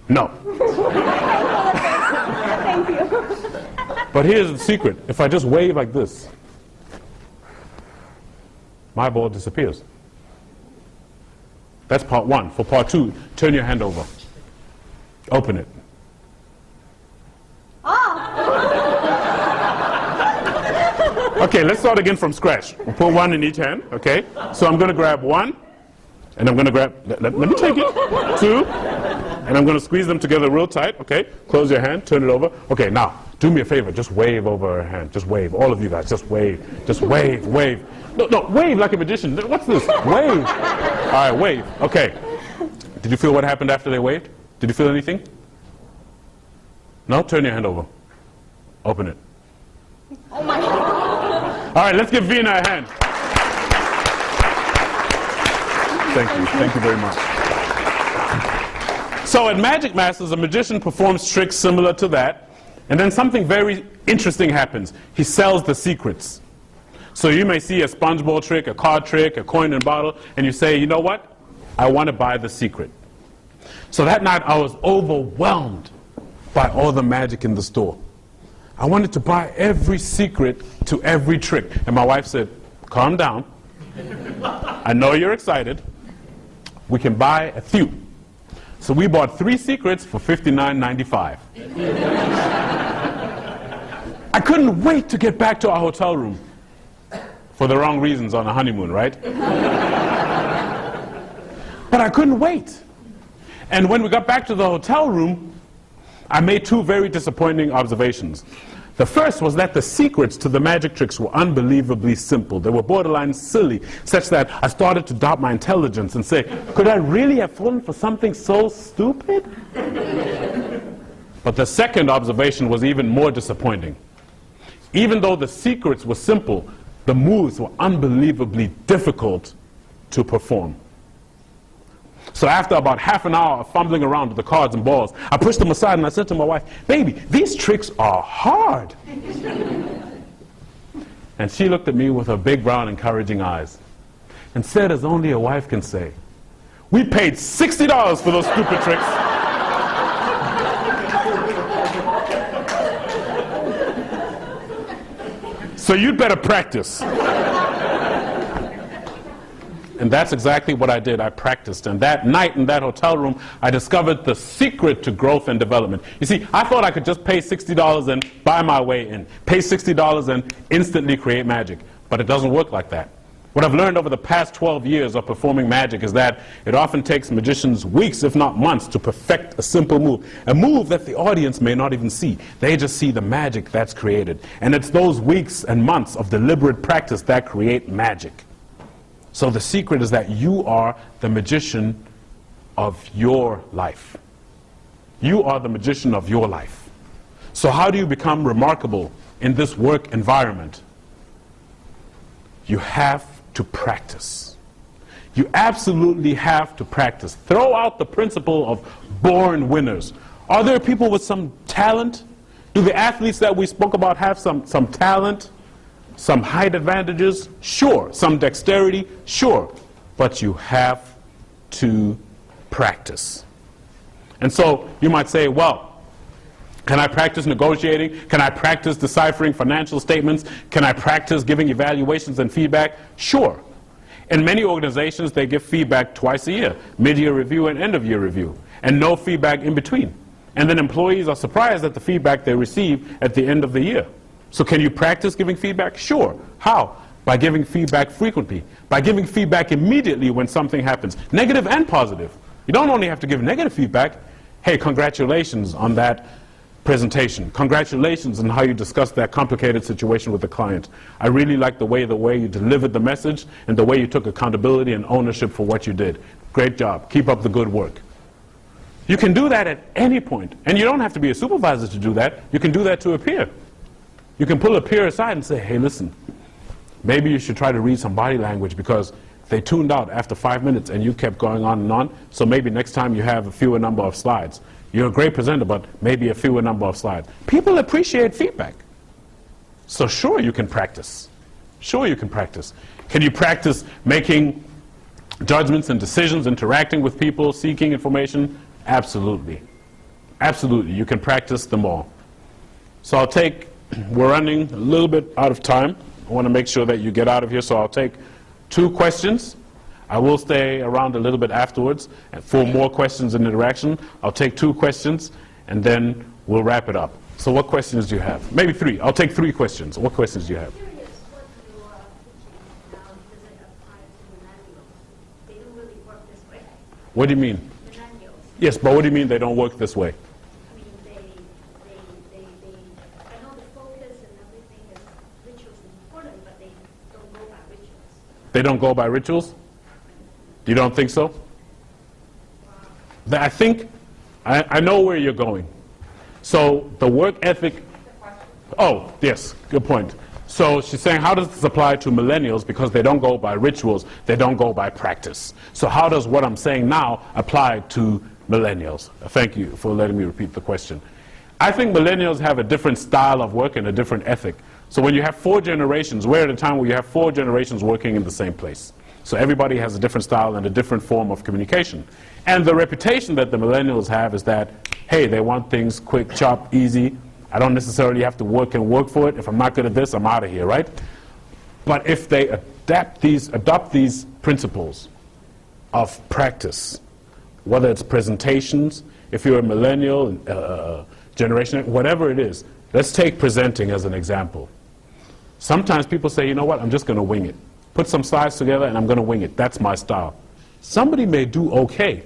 No. Thank you. But here's the secret. If I just wave like this, my ball disappears. That's part one. For part two, turn your hand over. Open it. Okay, let's start again from scratch. We'll put one in each hand, okay? So I'm going to grab one, and I'm going to grab, let me take it, two, and I'm going to squeeze them together real tight, okay? Close your hand, turn it over. Okay, now, do me a favor, just wave over her hand. Just wave. All of you guys, just wave. Just wave, wave. No, wave like a magician. What's this? Wave. All right, wave. Okay. Did you feel what happened after they waved? Did you feel anything? No? Turn your hand over. Open it. Oh my God. All right, let's give Vina a hand. Thank you. Thank you very much. So at Magic Masters, a magician performs tricks similar to that, and then something very interesting happens. He sells the secrets. So you may see a sponge ball trick, a card trick, a coin and bottle, and you say, you know what? I want to buy the secret. So that night I was overwhelmed by all the magic in the store. I wanted to buy every secret to every trick. And my wife said, calm down. I know you're excited. We can buy a few. So we bought 3 secrets for $59.95. I couldn't wait to get back to our hotel room. For the wrong reasons on a honeymoon, right? But I couldn't wait. And when we got back to the hotel room, I made 2 very disappointing observations. The first was that the secrets to the magic tricks were unbelievably simple. They were borderline silly, such that I started to doubt my intelligence and say, could I really have fallen for something so stupid? But the second observation was even more disappointing. Even though the secrets were simple, the moves were unbelievably difficult to perform. So after about half an hour of fumbling around with the cards and balls, I pushed them aside and I said to my wife, baby, these tricks are hard. And she looked at me with her big brown encouraging eyes and said, as only a wife can say, we paid $60 for those stupid tricks. So you'd better practice. And that's exactly what I did. I practiced. And that night in that hotel room, I discovered the secret to growth and development. You see, I thought I could just pay $60 and buy my way in. Pay $60 and instantly create magic. But it doesn't work like that. What I've learned over the past 12 years of performing magic is that it often takes magicians weeks, if not months, to perfect a simple move. A move that the audience may not even see. They just see the magic that's created. And it's those weeks and months of deliberate practice that create magic. So the secret is that you are the magician of your life. You are the magician of your life. So how do you become remarkable in this work environment? You have to practice. You absolutely have to practice. Throw out the principle of born winners. Are there people with some talent? Do the athletes that we spoke about have some talent? Some height advantages? Sure. Some dexterity? Sure. But you have to practice. And so you might say, well, can I practice negotiating? Can I practice deciphering financial statements? Can I practice giving evaluations and feedback? Sure. In many organizations, they give feedback twice a year, mid-year review and end-of-year review, and no feedback in between. And then employees are surprised at the feedback they receive at the end of the year. So can you practice giving feedback? Sure. How? By giving feedback frequently. By giving feedback immediately when something happens, negative and positive. You don't only have to give negative feedback. Hey, congratulations on that presentation. Congratulations on how you discussed that complicated situation with the client. I really like the way you delivered the message and the way you took accountability and ownership for what you did. Great job. Keep up the good work. You can do that at any point. And you don't have to be a supervisor to do that. You can do that to a peer. You can pull a peer aside and say, hey, listen, Maybe you should try to read some body language because they tuned out after 5 minutes and you kept going on and on. So maybe next time you have a fewer number of slides. You're a great presenter, but maybe a fewer number of slides. People appreciate feedback. So sure, you can practice. Sure, you can practice. Can you practice making judgments and decisions, interacting with people, seeking information? Absolutely. Absolutely, you can practice them all. So we're running a little bit out of time. I want to make sure that you get out of here, so I'll take 2 questions. I will stay around a little bit afterwards for more questions and interaction. I'll take 2 questions, and then we'll wrap it up. So what questions do you have? Maybe 3. I'll take 3 questions. What questions do you have? I'm curious what you are teaching now does it apply to millennials? They don't really work this way. What do you mean? Millennials. Yes, but what do you mean they don't work this way? I mean, I know the focus and everything is rituals is important, but they don't go by rituals. They don't go by rituals? You don't think so? I think, I know where you're going. So the work ethic, oh, yes, good point. So she's saying, how does this apply to millennials? Because they don't go by rituals, they don't go by practice. So how does what I'm saying now apply to millennials? Thank you for letting me repeat the question. I think millennials have a different style of work and a different ethic. So when you have 4 generations, we're at a time where you have 4 generations working in the same place. So everybody has a different style and a different form of communication. And the reputation that the millennials have is that, hey, they want things quick, chop, easy. I don't necessarily have to work for it. If I'm not good at this, I'm out of here, right? But if they adopt these principles of practice, whether it's presentations, if you're a millennial, generation, whatever it is, let's take presenting as an example. Sometimes people say, you know what, I'm just going to wing it. Put some slides together and I'm going to wing it. That's my style. Somebody may do okay.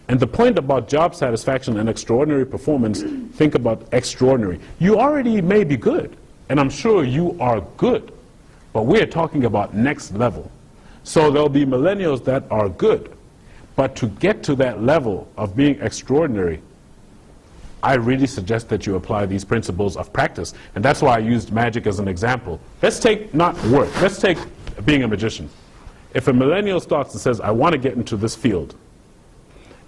And the point about job satisfaction and extraordinary performance, think about extraordinary. You already may be good, and I'm sure you are good, but we're talking about next level. So there'll be millennials that are good, but to get to that level of being extraordinary, I really suggest that you apply these principles of practice. And that's why I used magic as an example. Let's take not work. Let's take being a magician. If a millennial starts and says, I want to get into this field,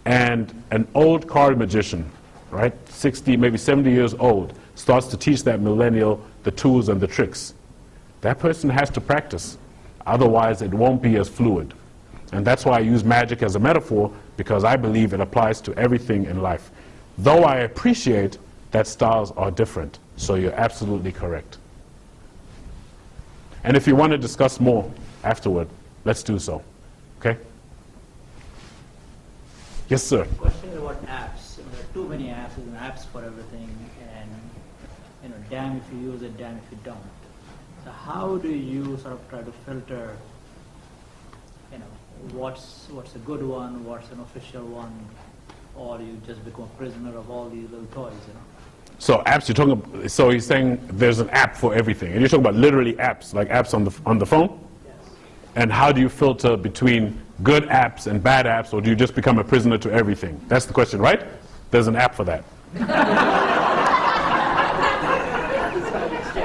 and an old card magician, right, 60, maybe 70 years old, starts to teach that millennial the tools and the tricks, that person has to practice. Otherwise, it won't be as fluid. And that's why I use magic as a metaphor, because I believe it applies to everything in life. Though I appreciate that styles are different. So you're absolutely correct. And if you want to discuss more afterward, let's do so. Okay? Yes, sir. Question about apps. There are too many apps, and apps for everything, and damn if you use it, damn if you don't. So how do you sort of try to filter, what's a good one, what's an official one, or you just become a prisoner of all these little toys, So apps, you're talking about, so he's saying there's an app for everything. And you're talking about literally apps, like apps on the phone? Yes. And how do you filter between good apps and bad apps, or do you just become a prisoner to everything? That's the question, right? There's an app for that.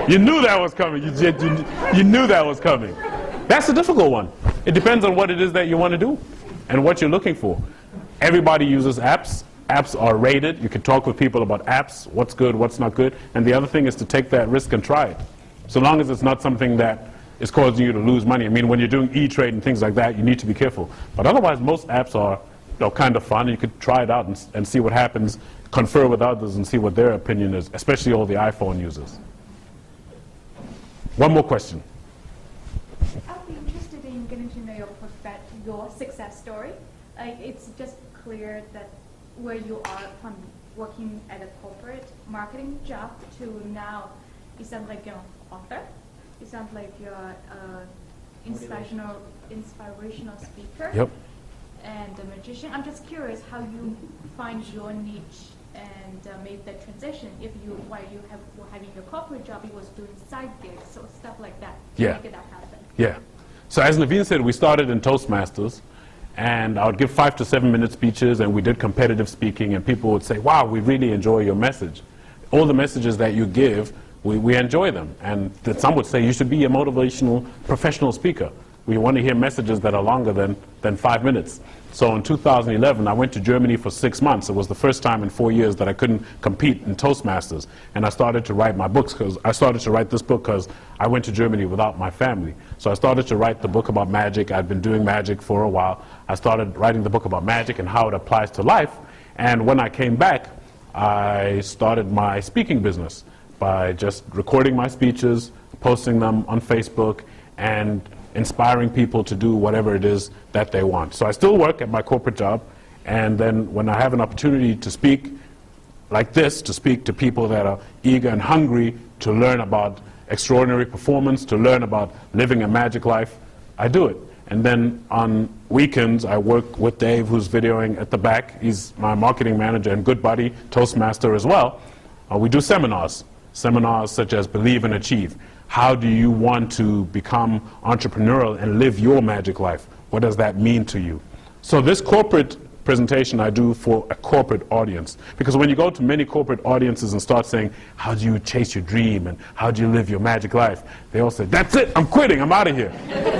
You knew that was coming. You knew that was coming. That's a difficult one. It depends on what it is that you want to do and what you're looking for. Everybody uses apps. Apps are rated. You can talk with people about apps, what's good, what's not good. And the other thing is to take that risk and try it. So long as it's not something that is causing you to lose money. I mean, when you're doing E-Trade and things like that, you need to be careful. But otherwise, most apps are kind of fun. You could try it out and see what happens, confer with others and see what their opinion is, especially all the iPhone users. One more question. I'd be interested in getting to know your success story. Like, it's just clear that where you are from working at a corporate marketing job to now, you sound like an author. You sound like you're an inspirational speaker. Yep. And a magician. I'm just curious how you find your niche and make that transition. While you were having your corporate job, you was doing side gigs, so stuff like that. Yeah. Make that happen. Yeah. So as Naveen said, we started in Toastmasters, and I would give 5 to 7 minute speeches, and we did competitive speaking, and people would say, wow, we really enjoy your message. All the messages that you give we enjoy them. And that some would say you should be a motivational professional speaker. We want to hear messages that are longer than 5 minutes. So in 2011, I went to Germany for 6 months. It was the first time in 4 years that I couldn't compete in Toastmasters. And I started to write my books, because I started to write this book because I went to Germany without my family. So I started to write the book about magic. I'd been doing magic for a while. I started writing the book about magic and how it applies to life. And when I came back, I started my speaking business by just recording my speeches, posting them on Facebook, and inspiring people to do whatever it is that they want. So I still work at my corporate job, and then when I have an opportunity to speak like this, to speak to people that are eager and hungry to learn about extraordinary performance, to learn about living a magic life, I do it. And then on weekends, I work with Dave, who's videoing at the back. He's my marketing manager and good buddy, Toastmaster as well. We do seminars such as Believe and Achieve. How do you want to become entrepreneurial and live your magic life? What does that mean to you? So this corporate presentation I do for a corporate audience. Because when you go to many corporate audiences and start saying, how do you chase your dream and how do you live your magic life? They all say, that's it, I'm quitting, I'm out of here.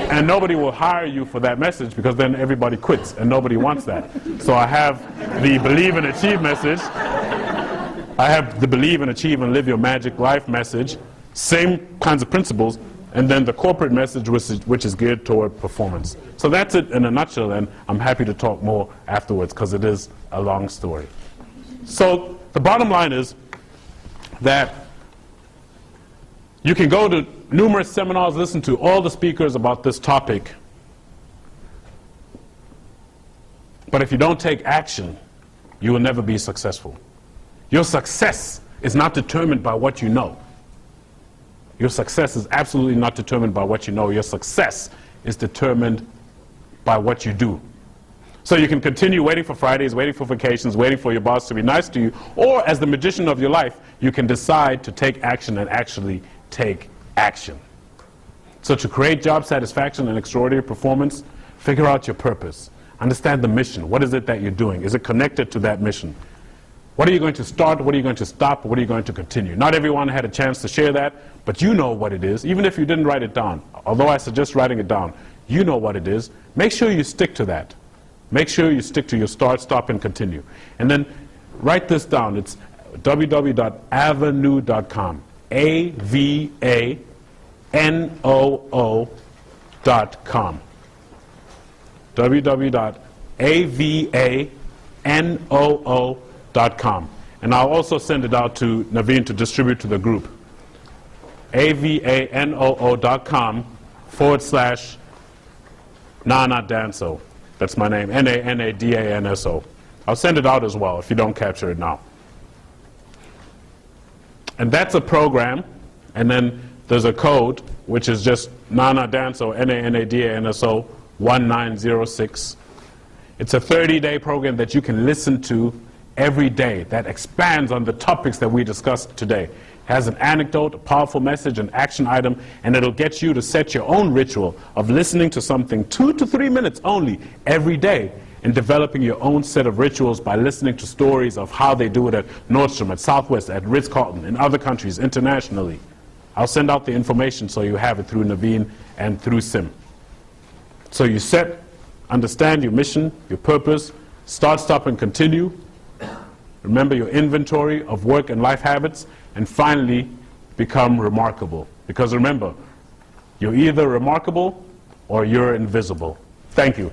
And nobody will hire you for that message, because then everybody quits and nobody wants that. So I have the Believe and Achieve message. I have the Believe and Achieve and Live Your Magic Life message. Same kinds of principles, and then the corporate message which is geared toward performance. So that's it in a nutshell, and I'm happy to talk more afterwards because it is a long story. So the bottom line is that you can go to numerous seminars, listen to all the speakers about this topic, but if you don't take action, you will never be successful. Your success is not determined by what you know. Your success is absolutely not determined by what you know. Your success is determined by what you do. So you can continue waiting for Fridays, waiting for vacations, waiting for your boss to be nice to you, or as the magician of your life, you can decide to take action and actually take action. So to create job satisfaction and extraordinary performance, figure out your purpose. Understand the mission. What is it that you're doing? Is it connected to that mission? What are you going to start? What are you going to stop? What are you going to continue? Not everyone had a chance to share that, but you know what it is, even if you didn't write it down. Although I suggest writing it down, you know what it is. Make sure you stick to that. Make sure you stick to your start, stop, and continue. And then write this down. It's www.avenoo.com. AVANOO.com. www.avanoo.com. And I'll also send it out to Naveen to distribute to the group. avanoo.com/Nana Danso. That's my name, Nanadanso. I'll send it out as well if you don't capture it now. And that's a program, and then there's a code, which is just Nana Danso, Nanadanso 1906. It's a 30-day program that you can listen to every day that expands on the topics that we discussed today. It has an anecdote, a powerful message, an action item, and it'll get you to set your own ritual of listening to something 2 to 3 minutes only every day, and developing your own set of rituals by listening to stories of how they do it at Nordstrom, at Southwest, at Ritz-Carlton, in other countries, internationally. I'll send out the information so you have it through Naveen and through Sim. So you understand your mission, your purpose, start, stop, and continue. Remember your inventory of work and life habits, and finally, become remarkable. Because remember, you're either remarkable or you're invisible. Thank you.